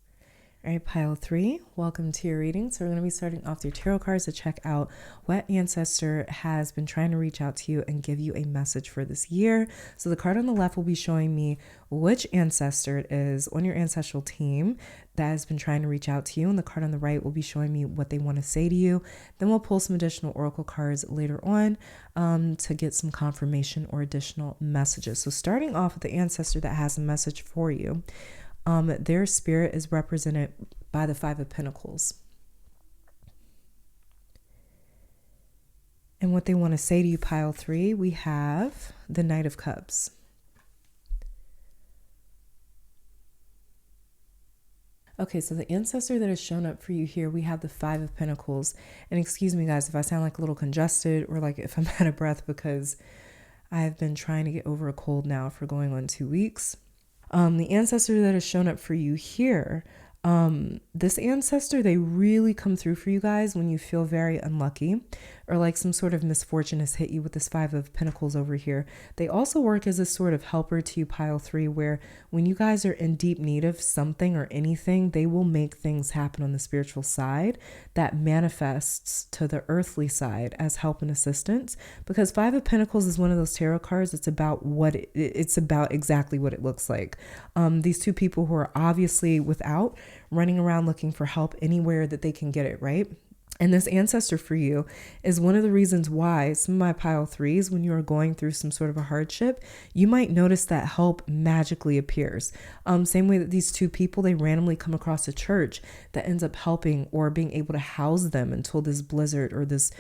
All right, pile 3, welcome to your reading. So we're going to be starting off your tarot cards to check out what ancestor has been trying to reach out to you and give you a message for this year. So the card on the left will be showing me which ancestor it is on your ancestral team that has been trying to reach out to you. And the card on the right will be showing me what they want to say to you. Then we'll pull some additional oracle cards later on to get some confirmation or additional messages. So starting off with the ancestor that has a message for you. Their spirit is represented by the 5 of Pentacles. And what they want to say to you, pile 3, we have the Knight of Cups. Okay, so the ancestor that has shown up for you here, we have the 5 of Pentacles. And excuse me, guys, if I sound like a little congested or like if I'm out of breath, because I've been trying to get over a cold now for going on 2 weeks. The ancestor that has shown up for you here, this ancestor, they really come through for you guys when you feel very unlucky or like some sort of misfortune has hit you with this 5 of Pentacles over here. They also work as a sort of helper to you, pile 3, where when you guys are in deep need of something or anything, they will make things happen on the spiritual side that manifests to the earthly side as help and assistance. Because 5 of Pentacles is one of those tarot cards. It's about it's about exactly what it looks like. These two people who are obviously without, running around looking for help anywhere that they can get it, right? And this ancestor for you is one of the reasons why some of my pile 3s, when you are going through some sort of a hardship, you might notice that help magically appears. Same way that these two people, they randomly come across a church that ends up helping or being able to house them until this blizzard or this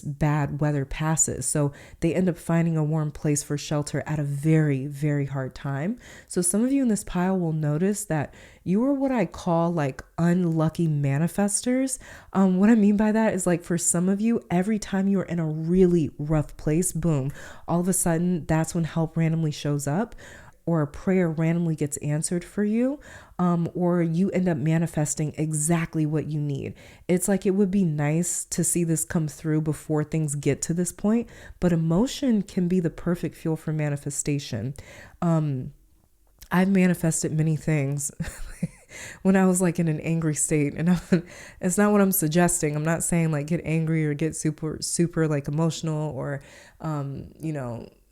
bad weather passes. So they end up finding a warm place for shelter at a very, very hard time. So some of you in this pile will notice that you are what I call like unlucky manifestors. What I mean by that is like for some of you, every time you are in a really rough place, boom, all of a sudden that's when help randomly shows up, or a prayer randomly gets answered for you, or you end up manifesting exactly what you need. It's like it would be nice to see this come through before things get to this point, but emotion can be the perfect fuel for manifestation. I've manifested many things when I was like in an angry state, and it's not what I'm suggesting. I'm not saying like get angry or get super like emotional or,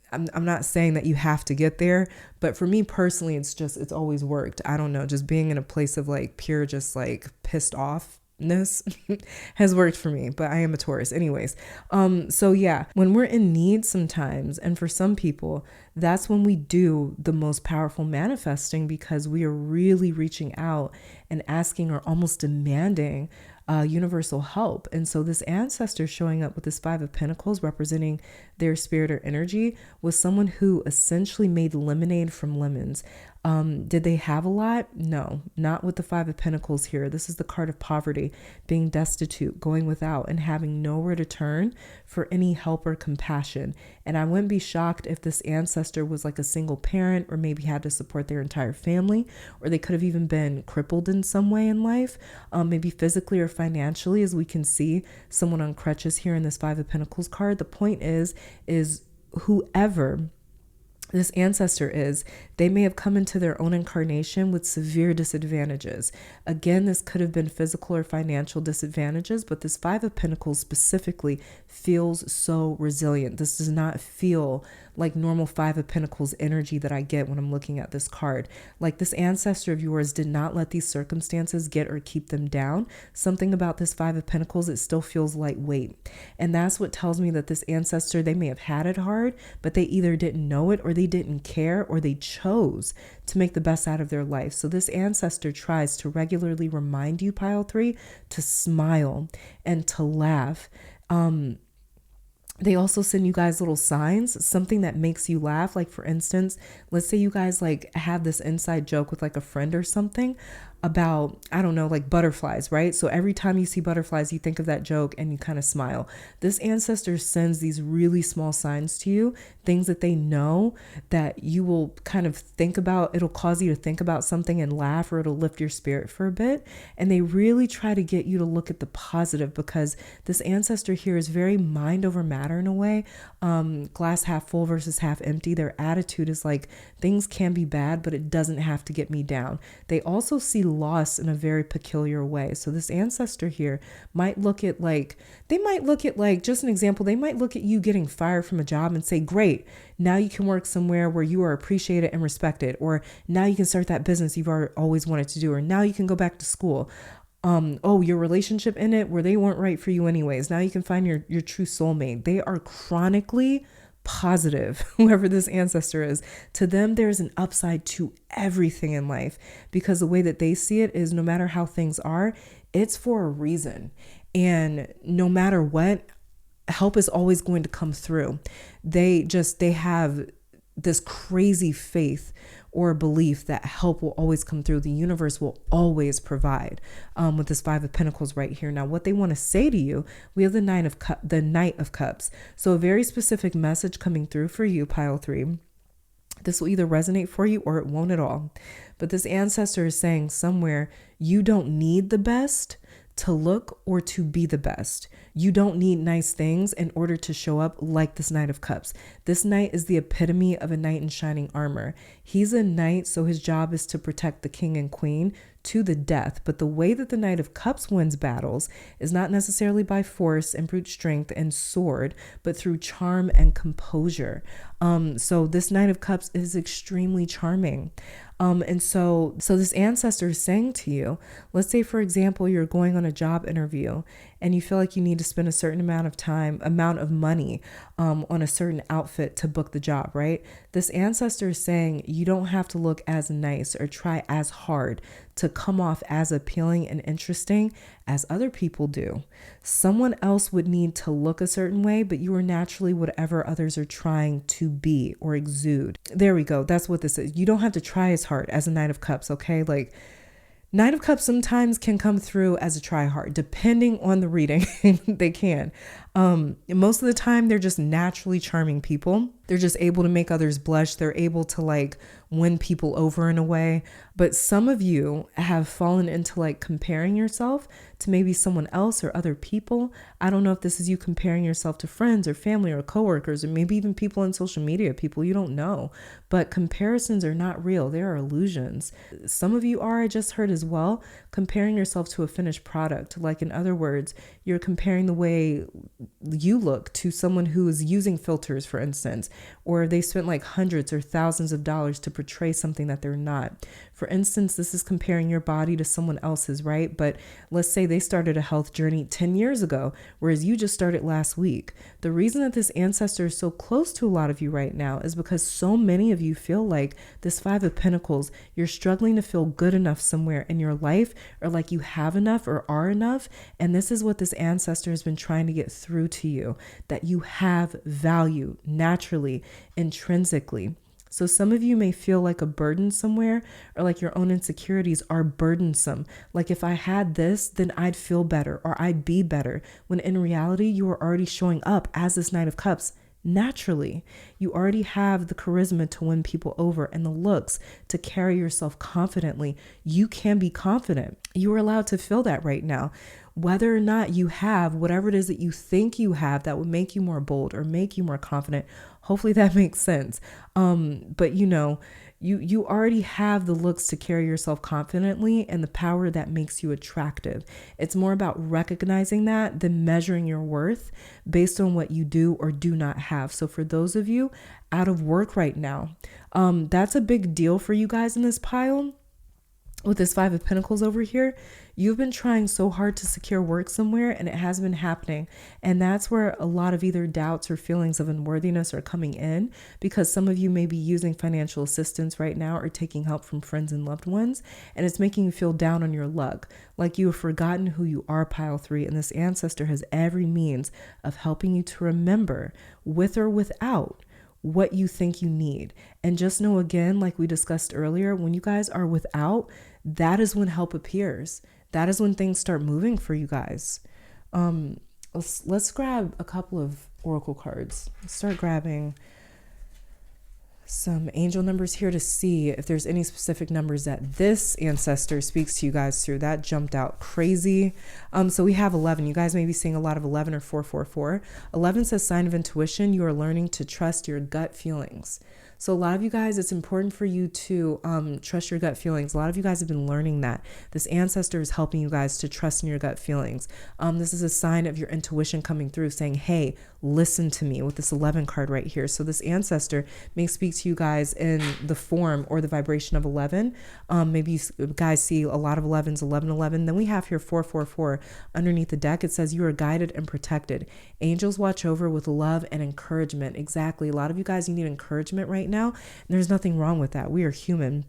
I'm not saying that you have to get there, but for me personally, it's always worked. I don't know, just being in a place of like pure, just like pissed offness has worked for me, but I am a Taurus anyways. So yeah, when we're in need sometimes, and for some people, that's when we do the most powerful manifesting, because we are really reaching out and asking or almost demanding universal help. And so this ancestor showing up with this 5 of Pentacles representing their spirit or energy was someone who essentially made lemonade from lemons. Did they have a lot? No, not with the 5 of Pentacles here. This is the card of poverty, being destitute, going without, and having nowhere to turn for any help or compassion. And I wouldn't be shocked if this ancestor was like a single parent, or maybe had to support their entire family, or they could have even been crippled in some way in life, maybe physically or financially, as we can see someone on crutches here in this 5 of Pentacles card. The point is whoever this ancestor is, they may have come into their own incarnation with severe disadvantages. Again, this could have been physical or financial disadvantages, but this 5 of Pentacles specifically feels so resilient. This does not feel like normal Five of Pentacles energy that I get when I'm looking at this card. Like this ancestor of yours did not let these circumstances get or keep them down. Something about this Five of Pentacles, it still feels lightweight. And that's what tells me that this ancestor, they may have had it hard, but they either didn't know it or they didn't care or they chose to make the best out of their life. So this ancestor tries to regularly remind you, pile 3, to smile and to laugh. They also send you guys little signs, something that makes you laugh. Like for instance, let's say you guys like have this inside joke with like a friend or something about, I don't know, like butterflies, right? So every time you see butterflies, you think of that joke and you kind of smile. This ancestor sends these really small signs to you, things that they know that you will kind of think about. It'll cause you to think about something and laugh, or it'll lift your spirit for a bit. And they really try to get you to look at the positive, because this ancestor here is very mind over matter in a way. Glass half full versus half empty. Their attitude is like, things can be bad, but it doesn't have to get me down. They also see loss in a very peculiar way. So this ancestor here might look at like, just an example, they might look at you getting fired from a job and say, great, now you can work somewhere where you are appreciated and respected, or now you can start that business you've always wanted to do, or now you can go back to school. Oh, your relationship in it where they weren't right for you anyways, now you can find your true soulmate. They are chronically positive, whoever this ancestor is. To them, there's an upside to everything in life, because the way that they see it is, no matter how things are, it's for a reason. And no matter what, help is always going to come through. They have this crazy faith or belief that help will always come through. The universe will always provide, with this Five of Pentacles right here. Now, what they want to say to you, we have the Knight of Cups. So a very specific message coming through for you, pile 3. This will either resonate for you or it won't at all. But this ancestor is saying somewhere, you don't need the best to look or to be the best. You don't need nice things in order to show up like this Knight of Cups. This knight is the epitome of a knight in shining armor. He's a knight, so his job is to protect the king and queen to the death. But the way that the Knight of Cups wins battles is not necessarily by force and brute strength and sword, but through charm and composure. So this Knight of Cups is extremely charming. And so this ancestor is saying to you, let's say, for example, you're going on a job interview and you feel like you need to spend a certain amount of money on a certain outfit to book the job, right? This ancestor is saying you don't have to look as nice or try as hard to come off as appealing and interesting as other people do. Someone else would need to look a certain way, but you are naturally whatever others are trying to be or exude. There we go. That's what this is. You don't have to try as hard as a Knight of Cups, okay? Like, Knight of Cups sometimes can come through as a try hard, depending on the reading. They can. Most of the time, they're just naturally charming people. They're just able to make others blush. They're able to like win people over in a way. But some of you have fallen into like comparing yourself to maybe someone else or other people. I don't know if this is you comparing yourself to friends or family or coworkers, or maybe even people on social media, people you don't know. But comparisons are not real. They are illusions. Some of you are, I just heard as well, comparing yourself to a finished product. Like, in other words, you're comparing the way you look to someone who is using filters, for instance, or they spent like hundreds or thousands of dollars to portray something that they're not. For instance, this is comparing your body to someone else's, right? But let's say they started a health journey 10 years ago, whereas you just started last week. The reason that this ancestor is so close to a lot of you right now is because so many of you feel like this Five of Pentacles, you're struggling to feel good enough somewhere in your life, or like you have enough or are enough. And this is what this ancestor has been trying to get through to you, that you have value naturally, intrinsically. So some of you may feel like a burden somewhere, or like your own insecurities are burdensome. Like, if I had this, then I'd feel better, or I'd be better. When in reality, you are already showing up as this Knight of Cups naturally. You already have the charisma to win people over and the looks to carry yourself confidently. You can be confident. You are allowed to feel that right now. Whether or not you have whatever it is that you think you have that would make you more bold or make you more confident, hopefully that makes sense. But you know, you already have the looks to carry yourself confidently and the power that makes you attractive. It's more about recognizing that than measuring your worth based on what you do or do not have. So for those of you out of work right now, that's a big deal for you guys in this pile. With this Five of Pentacles over here, you've been trying so hard to secure work somewhere and it hasn't been happening. And that's where a lot of either doubts or feelings of unworthiness are coming in, because some of you may be using financial assistance right now or taking help from friends and loved ones. And it's making you feel down on your luck, like you have forgotten who you are, pile 3. And this ancestor has every means of helping you to remember, with or without, what you think you need. And just know, again, like we discussed earlier, when you guys are without, that is when help appears. That is when things start moving for you guys. Let's grab a couple of oracle cards. Let's start grabbing some angel numbers here to see if there's any specific numbers that this ancestor speaks to you guys through. That jumped out crazy. So we have 11. You guys may be seeing a lot of 11 or 444. 11 says sign of intuition. You are learning to trust your gut feelings. So a lot of you guys, it's important for you to trust your gut feelings. A lot of you guys have been learning that. This ancestor is helping you guys to trust in your gut feelings. This is a sign of your intuition coming through saying, hey, listen to me, with this 11 card right here. So this ancestor may speak to you guys in the form or the vibration of 11. Maybe you guys see a lot of 11s, 11, 11. Then we have here 444 underneath the deck. It says you are guided and protected. Angels watch over with love and encouragement. Exactly. A lot of you guys, you need encouragement right now. And there's nothing wrong with that. We are human.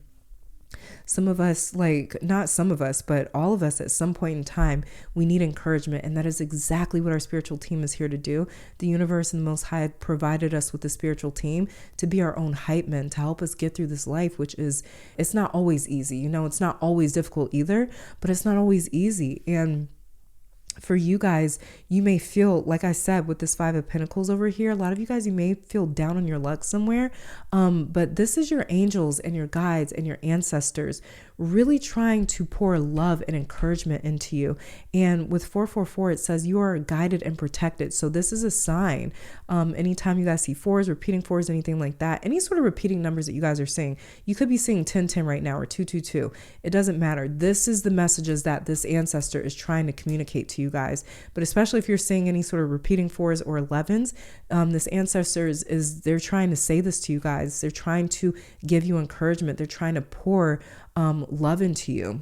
Some of us, like not some of us, but all of us at some point in time, we need encouragement. And that is exactly what our spiritual team is here to do. The universe and the Most High provided us with the spiritual team to be our own hype men, to help us get through this life, which is, it's not always easy. You know, it's not always difficult either, but it's not always easy. And for you guys, you may feel, like I said, with this Five of Pentacles over here, a lot of you guys, you may feel down on your luck somewhere. But this is your angels and your guides and your ancestors really trying to pour love and encouragement into you. And with 444, it says you are guided and protected. So this is a sign. Anytime you guys see fours, repeating fours, anything like that, any sort of repeating numbers that you guys are seeing, you could be seeing 1010 right now or 222. It doesn't matter. This is the messages that this ancestor is trying to communicate to you guys. But especially if you're seeing any sort of repeating fours or 11s, this ancestor is they're trying to say this to you guys. They're trying to give you encouragement. They're trying to pour love into you.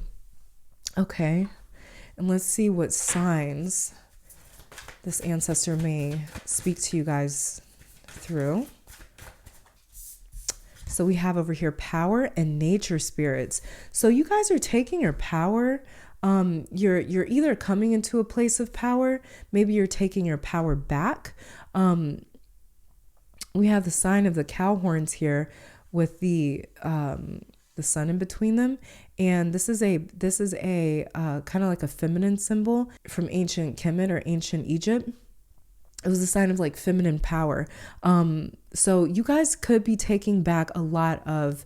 Okay. And let's see what signs this ancestor may speak to you guys through. So we have over here power and nature spirits. So you guys are taking your power. You're either coming into a place of power. Maybe you're taking your power back. We have the sign of the cow horns here with the sun in between them. And this is a kind of like a feminine symbol from ancient Kemet or ancient Egypt. It was a sign of like feminine power. So you guys could be taking back a lot of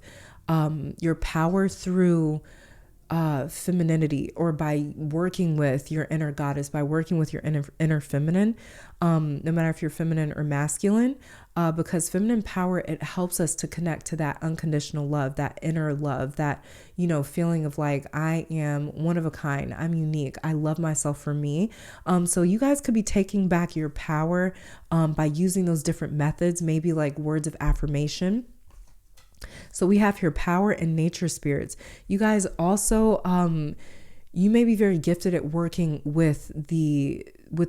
your power through femininity, or by working with your inner goddess, by working with your inner feminine, no matter if you're feminine or masculine, because feminine power, it helps us to connect to that unconditional love, that inner love, that, you know, feeling of like, I am one of a kind, I'm unique, I love myself for me. So you guys could be taking back your power by using those different methods, maybe like words of affirmation. So we have here power and nature spirits. You guys also, you may be very gifted at working with the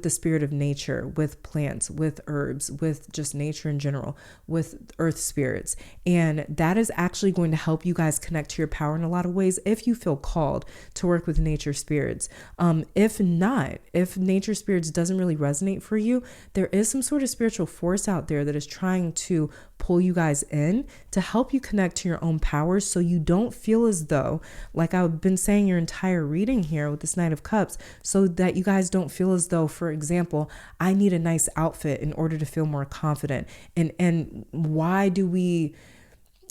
spirit of nature, with plants, with herbs, with just nature in general, with earth spirits. And that is actually going to help you guys connect to your power in a lot of ways if you feel called to work with nature spirits. If not, if nature spirits doesn't really resonate for you, there is some sort of spiritual force out there that is trying to pull you guys in to help you connect to your own powers, so you don't feel as though, like I've been saying your entire reading here with this Knight of Cups, so that you guys don't feel as though, for example, I need a nice outfit in order to feel more confident. And why do we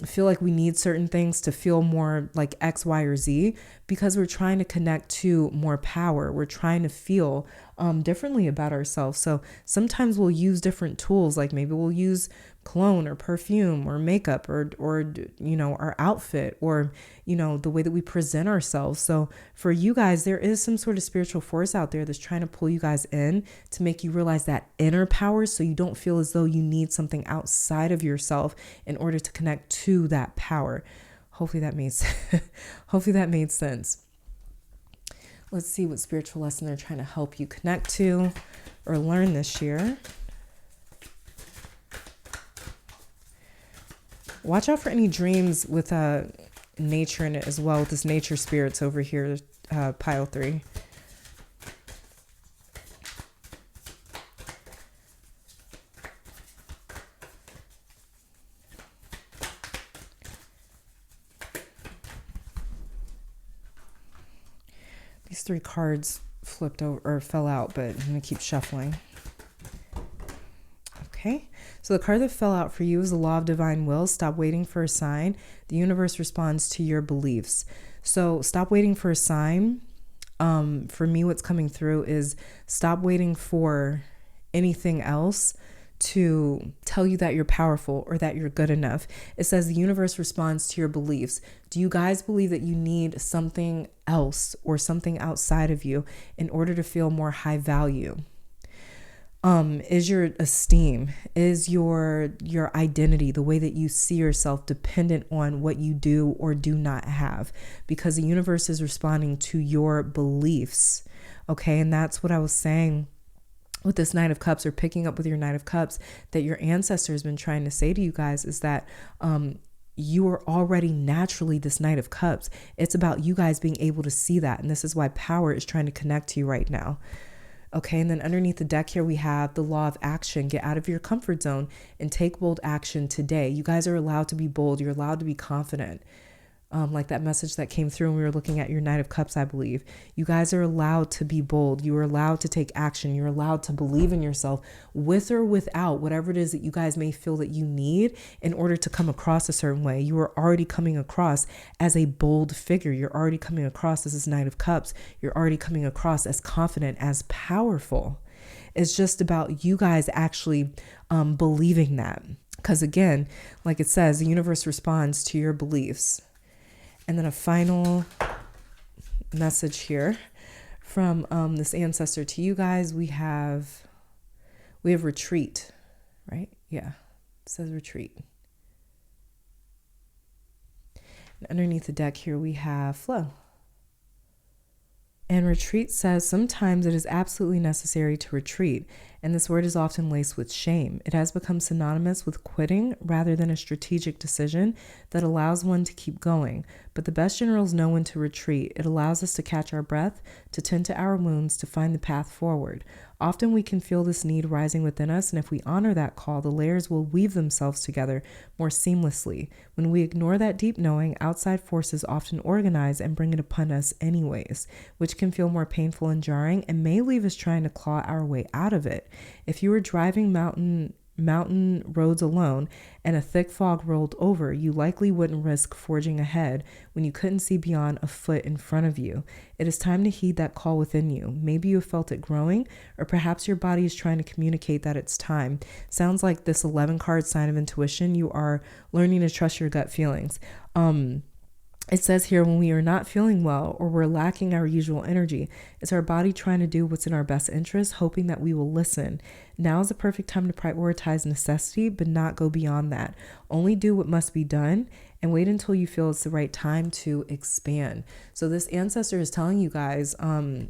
feel like we need certain things to feel more like X, Y, or Z? because we're trying to connect to more power. We're trying to feel differently about ourselves. So sometimes we'll use different tools, like maybe we'll use cologne or perfume or makeup or our outfit or the way that we present ourselves. So for you guys, there is some sort of spiritual force out there that's trying to pull you guys in to make you realize that inner power, so you don't feel as though you need something outside of yourself in order to connect to that power. Hopefully that made sense. Let's see what spiritual lesson they're trying to help you connect to or learn this year. Watch out for any dreams with nature in it as well, with this nature spirits over here, pile 3. These 3 cards flipped over or fell out, but I'm going to keep shuffling. Okay, so the card that fell out for you is the Law of Divine Will. Stop waiting for a sign. The universe responds to your beliefs. So stop waiting for a sign. For me, what's coming through is stop waiting for anything else to tell you that you're powerful or that you're good enough. It says the universe responds to your beliefs. Do you guys believe that you need something else or something outside of you in order to feel more high value? Is your esteem, is your identity, the way that you see yourself, dependent on what you do or do not have? Because the universe is responding to your beliefs. Okay, and that's what I was saying with this Knight of Cups, or picking up with your Knight of Cups, that your ancestor has been trying to say to you guys is that you are already naturally this Knight of Cups. It's about you guys being able to see that. And this is why power is trying to connect to you right now. Okay, and then underneath the deck here, we have the Law of Action. Get out of your comfort zone and take bold action today. You guys are allowed to be bold. You're allowed to be confident. Like that message that came through when we were looking at your Knight of Cups, I believe. You guys are allowed to be bold. You are allowed to take action. You're allowed to believe in yourself with or without whatever it is that you guys may feel that you need in order to come across a certain way. You are already coming across as a bold figure. You're already coming across as this Knight of Cups. You're already coming across as confident, as powerful. It's just about you guys actually believing that. Because again, like it says, the universe responds to your beliefs. And then a final message here from this ancestor to you guys. We have retreat, right? Yeah, it says retreat. And underneath the deck here, we have flow. And retreat says sometimes it is absolutely necessary to retreat. And this word is often laced with shame. It has become synonymous with quitting rather than a strategic decision that allows one to keep going. But the best generals know when to retreat. It allows us to catch our breath, to tend to our wounds, to find the path forward. Often we can feel this need rising within us, and if we honor that call, the layers will weave themselves together more seamlessly. When we ignore that deep knowing, outside forces often organize and bring it upon us anyways, which can feel more painful and jarring and may leave us trying to claw our way out of it. If you were driving mountain roads alone and a thick fog rolled over, you likely wouldn't risk forging ahead when you couldn't see beyond a foot in front of you. It is time to heed that call within you. Maybe you have felt it growing, or perhaps your body is trying to communicate that it's time. Sounds like this 11 card sign of intuition. You are learning to trust your gut feelings. It says here, when we are not feeling well or we're lacking our usual energy, it's our body trying to do what's in our best interest, hoping that we will listen. Now is the perfect time to prioritize necessity, but not go beyond that. Only do what must be done and wait until you feel it's the right time to expand. So this ancestor is telling you guys,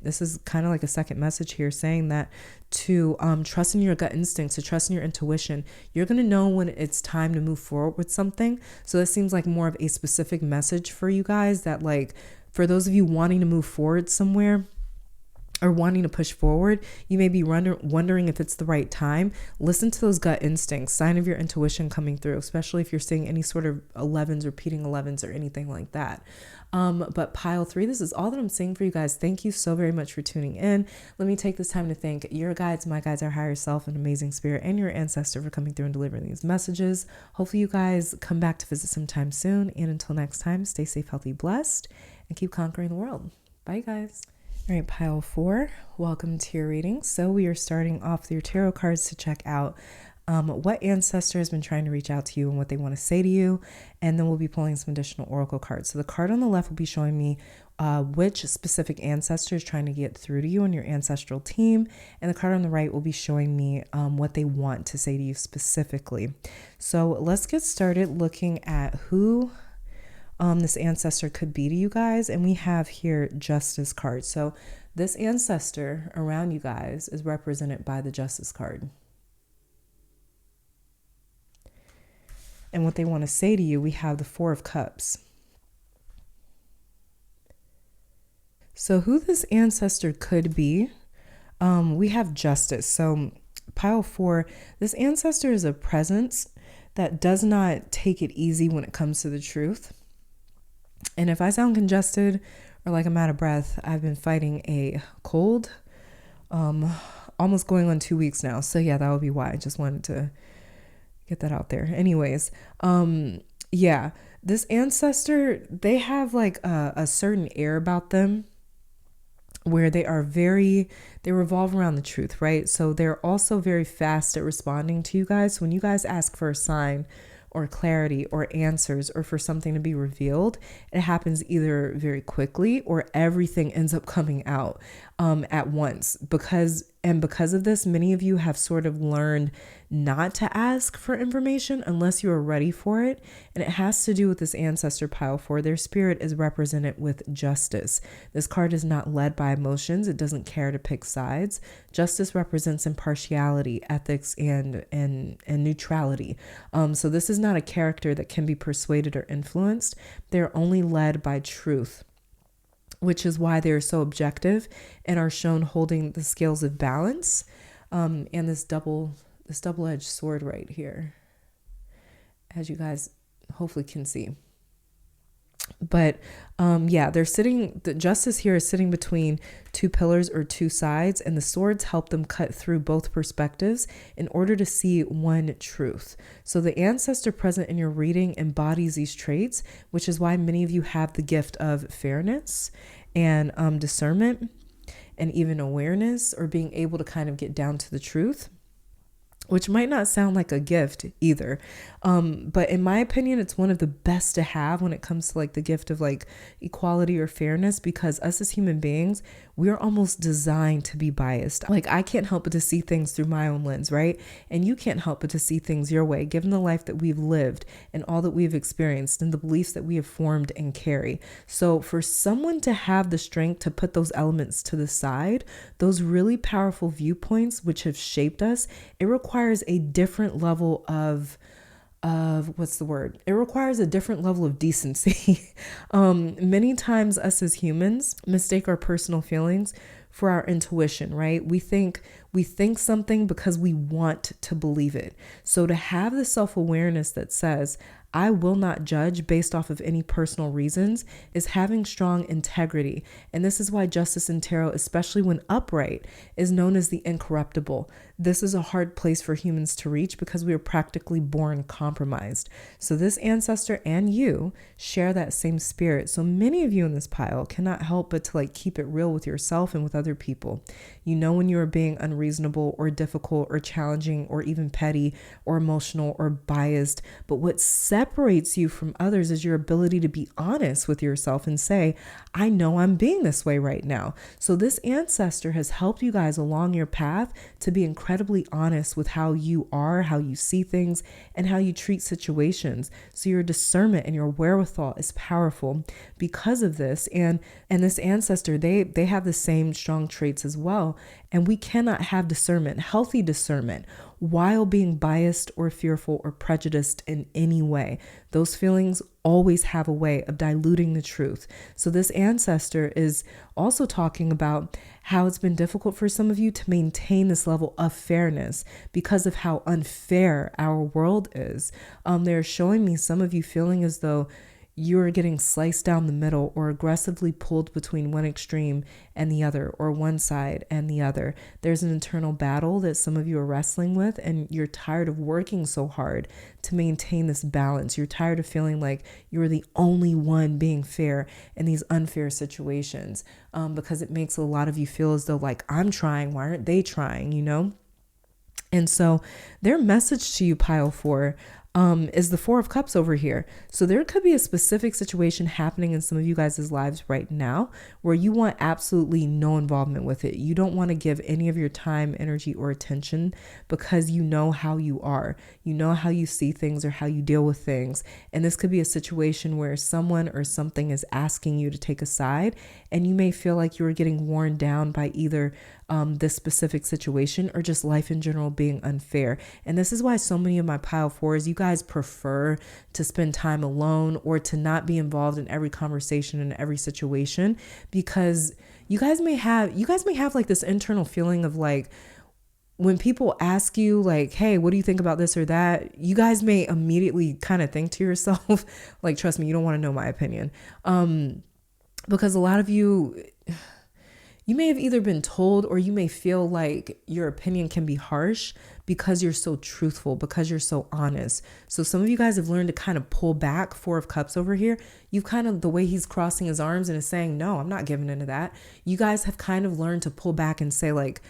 this is kind of like a second message here, saying that to trust in your gut instincts, to trust in your intuition. You're going to know when it's time to move forward with something. So this seems like more of a specific message for you guys, that like for those of you wanting to move forward somewhere, or wanting to push forward, you may be wondering if it's the right time. Listen to those gut instincts, sign of your intuition coming through, especially if you're seeing any sort of 11s, repeating 11s, or anything like that. But pile 3, this is all that I'm saying for you guys. Thank you so very much for tuning in. Let me take this time to thank your guides, my guides, our higher self, and amazing spirit, and your ancestor for coming through and delivering these messages. Hopefully you guys come back to visit sometime soon. And until next time, stay safe, healthy, blessed. and keep conquering the world. Bye, guys. All right, pile 4, welcome to your reading. So we are starting off with your tarot cards to check out what ancestor has been trying to reach out to you and what they want to say to you. And then we'll be pulling some additional oracle cards. So the card on the left will be showing me which specific ancestor is trying to get through to you and your ancestral team. And the card on the right will be showing me what they want to say to you specifically. So let's get started looking at who this ancestor could be to you guys. And we have here Justice card. So this ancestor around you guys is represented by the Justice card. And what they want to say to you, we have the 4 of Cups. So who this ancestor could be, we have Justice. So pile 4, this ancestor is a presence that does not take it easy when it comes to the truth. And if I sound congested or like I'm out of breath, I've been fighting a cold, almost going on 2 weeks now. So yeah, that would be why. I just wanted to get that out there. Anyways, yeah, this ancestor, they have like a certain air about them where they revolve around the truth, right? So they're also very fast at responding to you guys. When you guys ask for a sign or clarity or answers or for something to be revealed, it happens either very quickly or everything ends up coming out at once. Because of this, many of you have sort of learned not to ask for information unless you are ready for it. And it has to do with this ancestor pile 4. Their spirit is represented with Justice. This card is not led by emotions. It doesn't care to pick sides. Justice represents impartiality, ethics, and neutrality. So this is not a character that can be persuaded or influenced. They're only led by truth, which is why they're so objective and are shown holding the scales of balance, and this double-edged sword right here, as you guys hopefully can see. But yeah, the Justice here is sitting between 2 pillars or 2 sides, and the swords help them cut through both perspectives in order to see one truth. So the ancestor present in your reading embodies these traits, which is why many of you have the gift of fairness and discernment and even awareness, or being able to kind of get down to the truth, which might not sound like a gift either. But in my opinion, it's one of the best to have when it comes to like the gift of like equality or fairness, because us as human beings, we're almost designed to be biased. Like I can't help but to see things through my own lens, right? And you can't help but to see things your way, given the life that we've lived and all that we've experienced and the beliefs that we have formed and carry. So for someone to have the strength to put those elements to the side, those really powerful viewpoints which have shaped us, it requires a different level of what's the word? It requires a different level of decency. Many times us as humans mistake our personal feelings for our intuition, right? We think something because we want to believe it. So to have the self-awareness that says, I will not judge based off of any personal reasons, is having strong integrity. And this is why Justice in tarot, especially when upright, is known as the incorruptible. This is a hard place for humans to reach because we are practically born compromised. So this ancestor and you share that same spirit. So many of you in this pile cannot help but to like keep it real with yourself and with other people. You know when you are being unreasonable or difficult or challenging or even petty or emotional or biased. But what separates you from others is your ability to be honest with yourself and say, I know I'm being this way right now. So this ancestor has helped you guys along your path to be incredibly honest with how you are, how you see things, and how you treat situations. So your discernment and your wherewithal is powerful because of this. And this ancestor, they have the same strong traits as well. And we cannot have discernment, healthy discernment, while being biased or fearful or prejudiced in any way. Those feelings always have a way of diluting the truth. So this ancestor is also talking about how it's been difficult for some of you to maintain this level of fairness because of how unfair our world is. They're showing me some of you feeling as though you're getting sliced down the middle or aggressively pulled between one extreme and the other, or one side and the other. There's an internal battle that some of you are wrestling with, and you're tired of working so hard to maintain this balance. You're tired of feeling like you're the only one being fair in these unfair situations, because it makes a lot of you feel as though like, I'm trying, why aren't they trying, you know? And so their message to you, pile 4, is the 4 of Cups over here. So there could be a specific situation happening in some of you guys' lives right now where you want absolutely no involvement with it. You don't want to give any of your time, energy, or attention because you know how you are. You know how you see things or how you deal with things. And this could be a situation where someone or something is asking you to take a side, and you may feel like you are getting worn down by either this specific situation or just life in general being unfair. And this is why so many of my pile 4s, you guys prefer to spend time alone or to not be involved in every conversation and every situation, because you guys may have like this internal feeling of like, when people ask you like, hey, what do you think about this or that? You guys may immediately kind of think to yourself, like, trust me, you don't want to know my opinion. Because a lot of you may have either been told, or you may feel like your opinion can be harsh because you're so truthful, because you're so honest. So some of you guys have learned to kind of pull back. 4 of Cups over here. You've kind of, the way he's crossing his arms and is saying, no, I'm not giving into that. You guys have kind of learned to pull back and say like,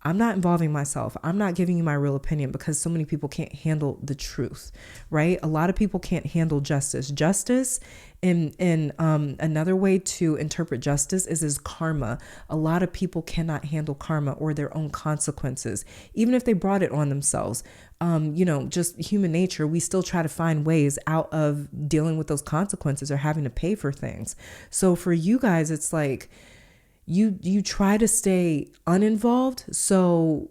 I'm not involving myself. I'm not giving you my real opinion, because so many people can't handle the truth, right? A lot of people can't handle justice. Justice in another way to interpret justice is as karma. A lot of people cannot handle karma or their own consequences, even if they brought it on themselves. Just human nature, we still try to find ways out of dealing with those consequences or having to pay for things. So for you guys, it's like, you try to stay uninvolved, so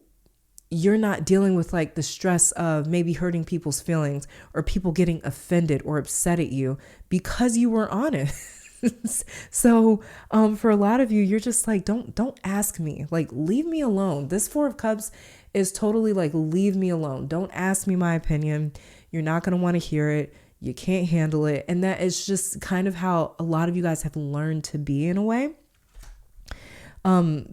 you're not dealing with like the stress of maybe hurting people's feelings or people getting offended or upset at you because you were honest. So for a lot of you, you're just like, don't ask me, like, leave me alone. This 4 of Cups is totally like, leave me alone. Don't ask me my opinion. You're not going to want to hear it. You can't handle it. And that is just kind of how a lot of you guys have learned to be in a way.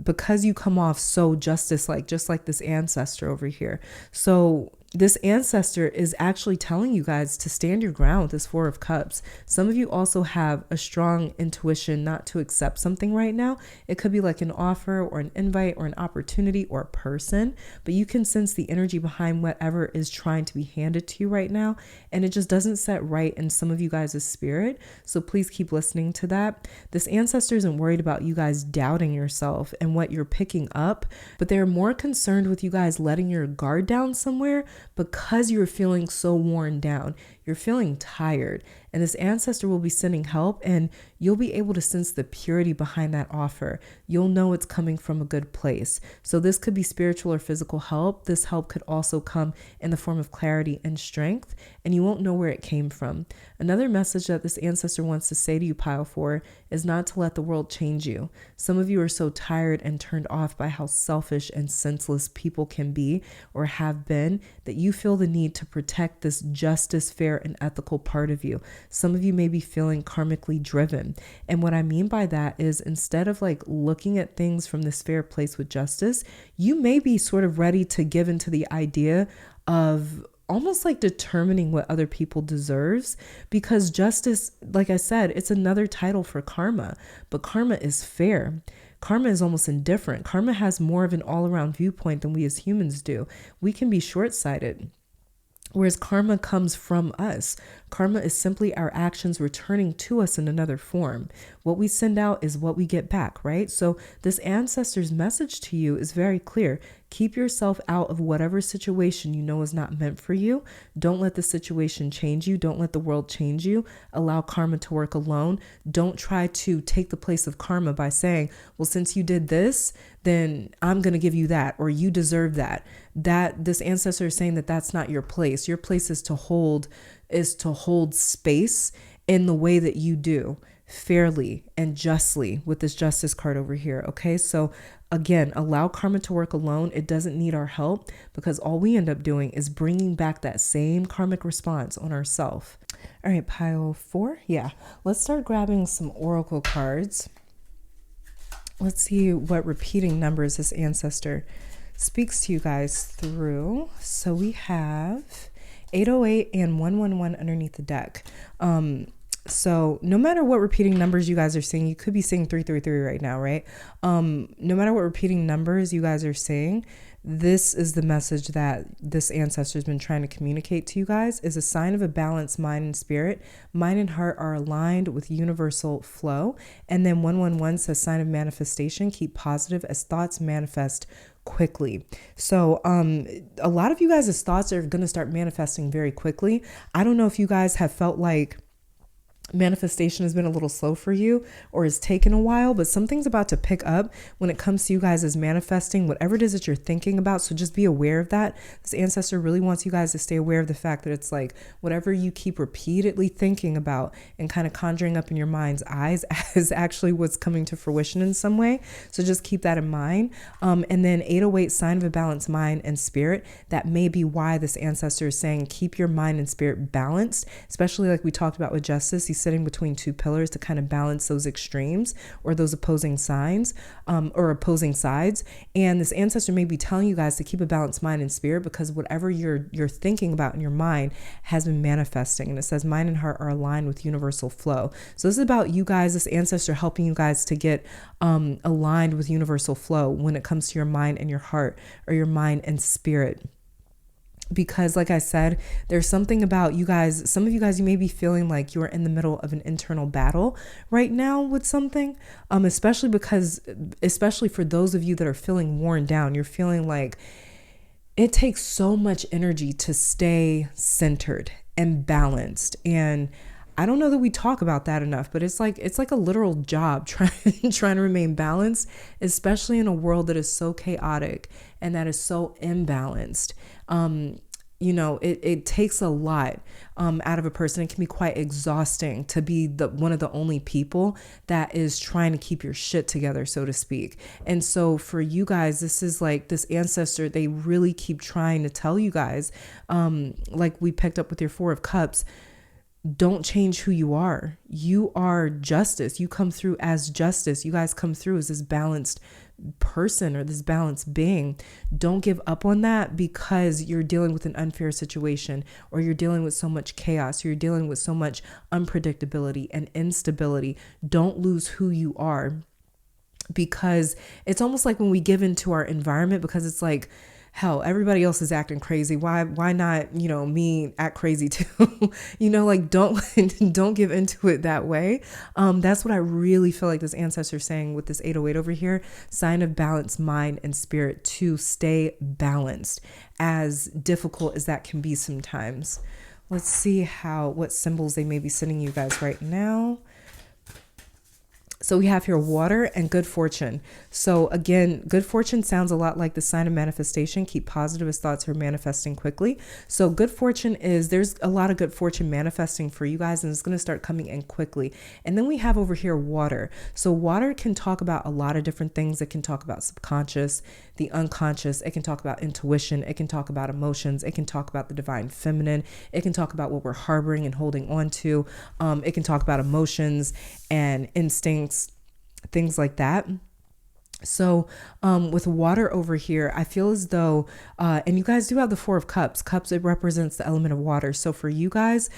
Because you come off so justice-like, just like this ancestor over here. So this ancestor is actually telling you guys to stand your ground with this 4 of Cups. Some of you also have a strong intuition not to accept something right now. It could be like an offer or an invite or an opportunity or a person, but you can sense the energy behind whatever is trying to be handed to you right now. And it just doesn't set right in some of you guys' spirit. So please keep listening to that. This ancestor isn't worried about you guys doubting yourself and what you're picking up, but they're more concerned with you guys letting your guard down somewhere, because you're feeling so worn down. You're feeling tired, and this ancestor will be sending help, and you'll be able to sense the purity behind that offer. You'll know it's coming from a good place. So this could be spiritual or physical help. This help could also come in the form of clarity and strength, and you won't know where it came from. Another message that this ancestor wants to say to you, pile 4, is not to let the world change you. Some of you are so tired and turned off by how selfish and senseless people can be or have been that you feel the need to protect this justice, fair, and ethical part of you. Some of you may be feeling karmically driven. And what I mean by that is, instead of like looking at things from this fair place with justice, you may be sort of ready to give into the idea of almost like determining what other people deserves, because justice, like I said, it's another title for karma, but karma is fair. Karma is almost indifferent. Karma has more of an all-around viewpoint than we as humans do. We can be short-sighted, whereas karma comes from us. Karma is simply our actions returning to us in another form. What we send out is what we get back, right? So this ancestor's message to you is very clear. Keep yourself out of whatever situation you know is not meant for you. Don't let the situation change you. Don't let the world change you. Allow karma to work alone. Don't try to take the place of karma by saying, well, since you did this, then I'm going to give you that, or you deserve that. This ancestor is saying that that's not your place. Your place is to hold space in the way that you do, fairly and justly, with this justice card over here. Okay, so again, allow karma to work alone. It doesn't need our help, because all we end up doing is bringing back that same karmic response on ourselves. All right, pile 4. Yeah, let's start grabbing some oracle cards. Let's see what repeating numbers this ancestor speaks to you guys through. So we have 808 and 111 underneath the deck. So no matter what repeating numbers you guys are seeing, you could be seeing 333 right now, right? No matter what repeating numbers you guys are seeing, this is the message that this ancestor has been trying to communicate to you guys, is a sign of a balanced mind and spirit. Mind and heart are aligned with universal flow. And then 111 says sign of manifestation, keep positive as thoughts manifest quickly. So a lot of you guys' thoughts are going to start manifesting very quickly. I don't know if you guys have felt like manifestation has been a little slow for you or has taken a while, but something's about to pick up when it comes to you guys as manifesting whatever it is that you're thinking about. So just be aware of that. This ancestor really wants you guys to stay aware of the fact that it's like whatever you keep repeatedly thinking about and kind of conjuring up in your mind's eyes is actually what's coming to fruition in some way. So just keep that in mind. And then 808, sign of a balanced mind and spirit. That may be why this ancestor is saying keep your mind and spirit balanced, especially like we talked about with justice. He's sitting between two pillars to kind of balance those extremes or those opposing signs or opposing sides. And this ancestor may be telling you guys to keep a balanced mind and spirit because whatever you're thinking about in your mind has been manifesting. And it says mind and heart are aligned with universal flow. So this is about you guys, this ancestor helping you guys to get aligned with universal flow when it comes to your mind and your heart, or your mind and spirit. Because like I said, there's something about you guys, some of you guys, you may be feeling like you're in the middle of an internal battle right now with something, especially for those of you that are feeling worn down. You're feeling like it takes so much energy to stay centered and balanced. And I don't know that we talk about that enough, but it's like a literal job trying to remain balanced, especially in a world that is so chaotic and that is so imbalanced. It takes a lot out of a person. It can be quite exhausting to be one of the only people that is trying to keep your shit together, so to speak. And so for you guys, this is like this ancestor, they really keep trying to tell you guys, like we picked up with your 4 of Cups, don't change who you are. You are justice. You come through as justice. You guys come through as this balanced person or this balanced being. Don't give up on that because you're dealing with an unfair situation, or you're dealing with so much chaos, or you're dealing with so much unpredictability and instability. Don't lose who you are, because it's almost like when we give into our environment, because it's like, hell, everybody else is acting crazy. Why not, me act crazy too? Like don't give into it that way. That's what I really feel like this ancestor is saying with this 808 over here. Sign of balanced mind and spirit, to stay balanced, as difficult as that can be sometimes. Let's see what symbols they may be sending you guys right now. So we have here water and good fortune. So again, good fortune sounds a lot like the sign of manifestation. Keep positive as thoughts are manifesting quickly. So good fortune there's a lot of good fortune manifesting for you guys, and it's going to start coming in quickly. And then we have over here water. So water can talk about a lot of different things. It can talk about subconscious, the unconscious. It can talk about intuition. It can talk about emotions. It can talk about the divine feminine. It can talk about what we're harboring and holding on to. It can talk about emotions and instincts, things like that. So with water over here, I feel as though, and you guys do have the 4 of Cups. Cups, it represents the element of water. So for you guys,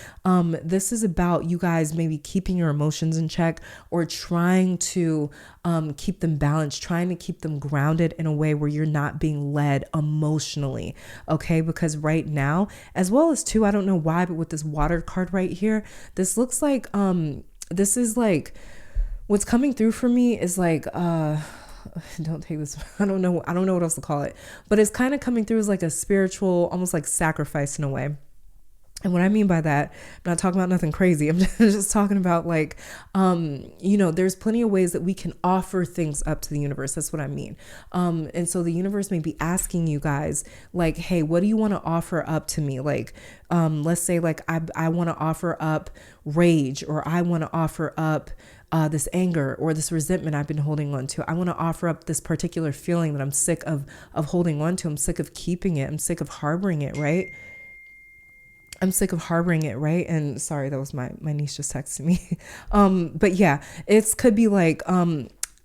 this is about you guys maybe keeping your emotions in check, or trying to keep them balanced, trying to keep them grounded in a way where you're not being led emotionally. Okay, because right now, as well as too, I don't know why, but with this water card right here, this looks like, this is like, what's coming through for me is like, don't take this, I don't know what else to call it, but it's kind of coming through as like a spiritual, almost like sacrifice in a way. And what I mean by that, I'm not talking about nothing crazy. I'm just talking about like, there's plenty of ways that we can offer things up to the universe. That's what I mean. And so the universe may be asking you guys like, hey, what do you want to offer up to me? Like, let's say like, I want to offer up rage, or I want to offer up this anger or this resentment I've been holding on to. I want to offer up this particular feeling that I'm sick of holding on to. I'm sick of keeping it. I'm sick of harboring it, right? I'm sick of harboring it, right? And sorry, that was my niece just texted me. But yeah, it could be like,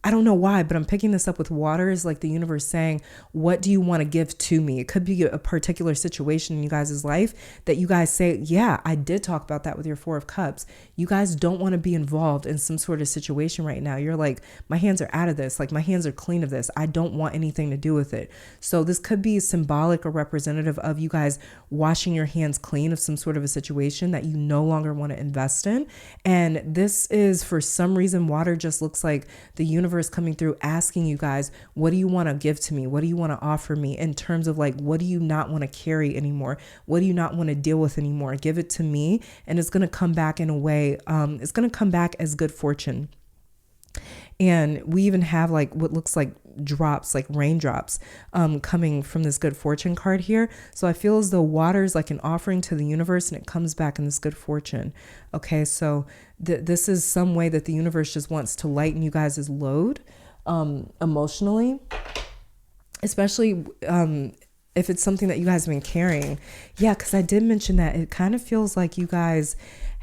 I don't know why, but I'm picking this up with water, is like the universe saying, what do you want to give to me? It could be a particular situation in you guys' life that you guys say, yeah, I did talk about that with your Four of Cups. You guys don't want to be involved in some sort of situation right now. You're like, my hands are out of this. Like, my hands are clean of this. I don't want anything to do with it. So this could be symbolic or representative of you guys washing your hands clean of some sort of a situation that you no longer want to invest in. And this is, for some reason, water just looks like the universe coming through asking you guys, what do you want to give to me? What do you want to offer me in terms of like, what do you not want to carry anymore? What do you not want to deal with anymore? Give it to me. And it's going to come back in a way, it's going to come back as good fortune. And we even have like what looks like drops, like raindrops, coming from this good fortune card here. So I feel as though water is like an offering to the universe and it comes back in this good fortune. Okay, so this is some way that the universe just wants to lighten you guys' load emotionally, especially if it's something that you guys have been carrying. Yeah, because I did mention that it kind of feels like you guys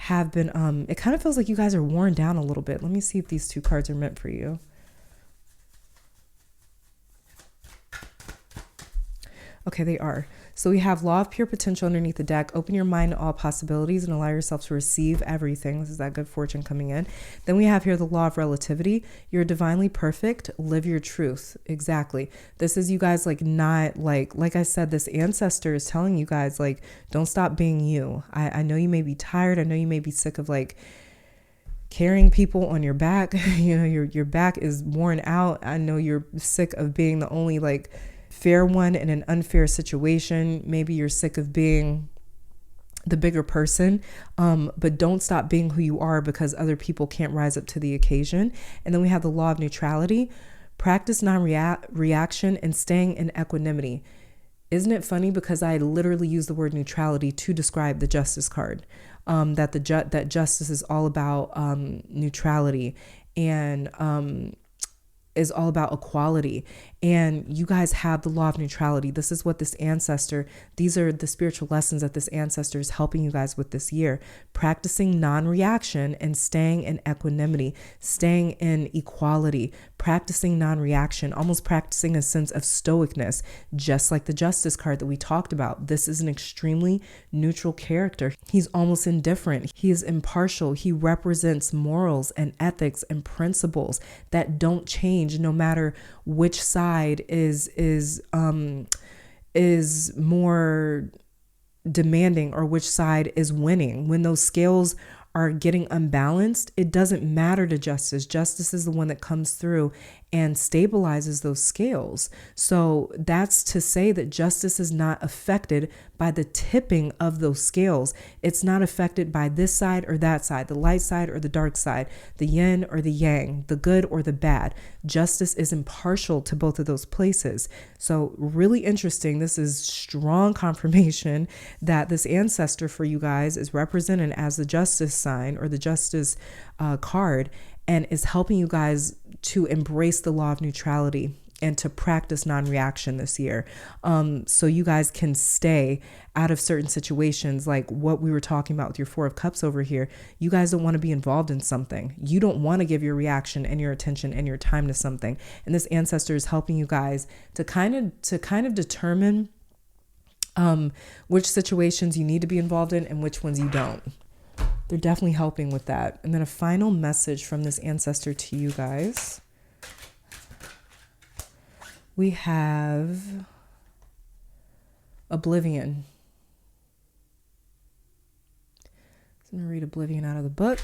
have been, it kind of feels like you guys are worn down a little bit. Let me see if these two cards are meant for you. Okay, they are. So we have Law of Pure Potential underneath the deck. Open your mind to all possibilities and allow yourself to receive everything. This is that good fortune coming in. Then we have here the Law of Relativity. You're divinely perfect. Live your truth. Exactly. This is you guys like not like I said, this ancestor is telling you guys like, don't stop being you. I know you may be tired. I know you may be sick of like carrying people on your back. You know, your back is worn out. I know you're sick of being the only like fair one in an unfair situation. Maybe you're sick of being the bigger person, but don't stop being who you are because other people can't rise up to the occasion. And then we have the Law of Neutrality. Practice non-reaction and staying in equanimity. Isn't it funny? Because I literally use the word neutrality to describe the Justice card, that justice is all about neutrality and is all about equality. And you guys have the Law of Neutrality. This is what this ancestor, these are the spiritual lessons that this ancestor is helping you guys with this year. Practicing non-reaction and staying in equanimity, staying in equality, practicing non-reaction, almost practicing a sense of stoicness, just like the Justice card that we talked about. This is an extremely neutral character. He's almost indifferent. He is impartial. He represents morals and ethics and principles that don't change no matter which side is more demanding or which side is winning. When those scales are getting unbalanced, it doesn't matter to Justice. Justice is the one that comes through and stabilizes those scales. So that's to say that Justice is not affected by the tipping of those scales. It's not affected by this side or that side, the light side or the dark side, the yin or the yang, the good or the bad. Justice is impartial to both of those places. So really interesting. This is strong confirmation that this ancestor for you guys is represented as the Justice sign or the Justice card, and is helping you guys to embrace the Law of Neutrality and to practice non-reaction this year. So you guys can stay out of certain situations like what we were talking about with your Four of Cups over here. You guys don't want to be involved in something. You don't want to give your reaction and your attention and your time to something. And this ancestor is helping you guys to kind of determine which situations you need to be involved in and which ones you don't. They're definitely helping with that. And then a final message from this ancestor to you guys. We have Oblivion. So I'm going to read Oblivion out of the book.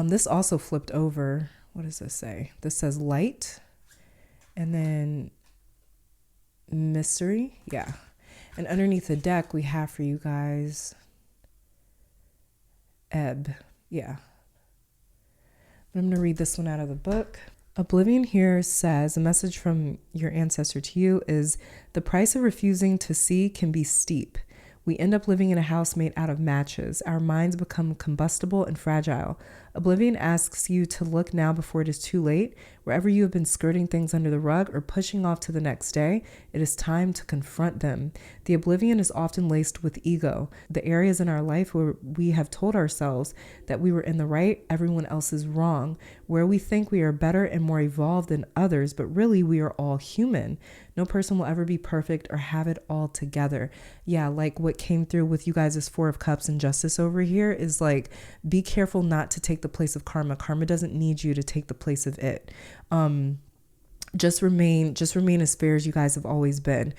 This also flipped over. What does this say? This says light and then mystery. Yeah. And underneath the deck, we have for you guys ebb. Yeah. But I'm going to read this one out of the book. Oblivion here says, a message from your ancestor to you is, the price of refusing to see can be steep. We end up living in a house made out of matches. Our minds become combustible and fragile. Oblivion asks you to look now before it is too late. Wherever you have been skirting things under the rug or pushing off to the next day, it is time to confront them. The oblivion is often laced with ego, the areas in our life where we have told ourselves that we were in the right, everyone else is wrong, where we think we are better and more evolved than others, but really we are all human. No person will ever be perfect or have it all together. Yeah, like what came through with you guys' Four of Cups and Justice over here is like, be careful not to take the place of karma. Karma doesn't need you to take the place of it. Just remain as fair as you guys have always been.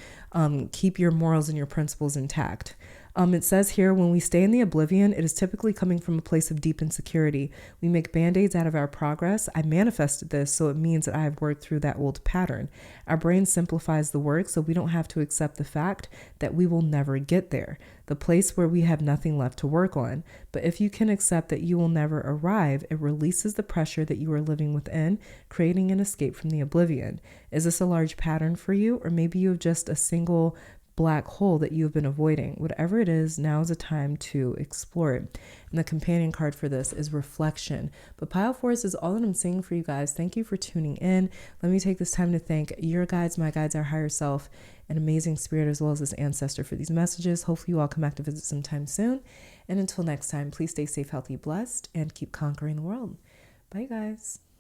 Keep your morals and your principles intact. It says here, when we stay in the oblivion, it is typically coming from a place of deep insecurity. We make band-aids out of our progress. I manifested this, so it means that I have worked through that old pattern. Our brain simplifies the work so we don't have to accept the fact that we will never get there, the place where we have nothing left to work on. But if you can accept that you will never arrive, it releases the pressure that you are living within, creating an escape from the oblivion. Is this a large pattern for you, or maybe you have just a single black hole that you've been avoiding? Whatever it is, now is a time to explore it. And the companion card for this is reflection. But pile force is all that I'm saying for you guys. Thank you for tuning in. Let me take this time to thank your guides, my guides, our higher self, an amazing spirit, as well as this ancestor for these messages. Hopefully you all come back to visit sometime soon. And until next time, please stay safe, healthy, blessed, and keep conquering the world. Bye, guys.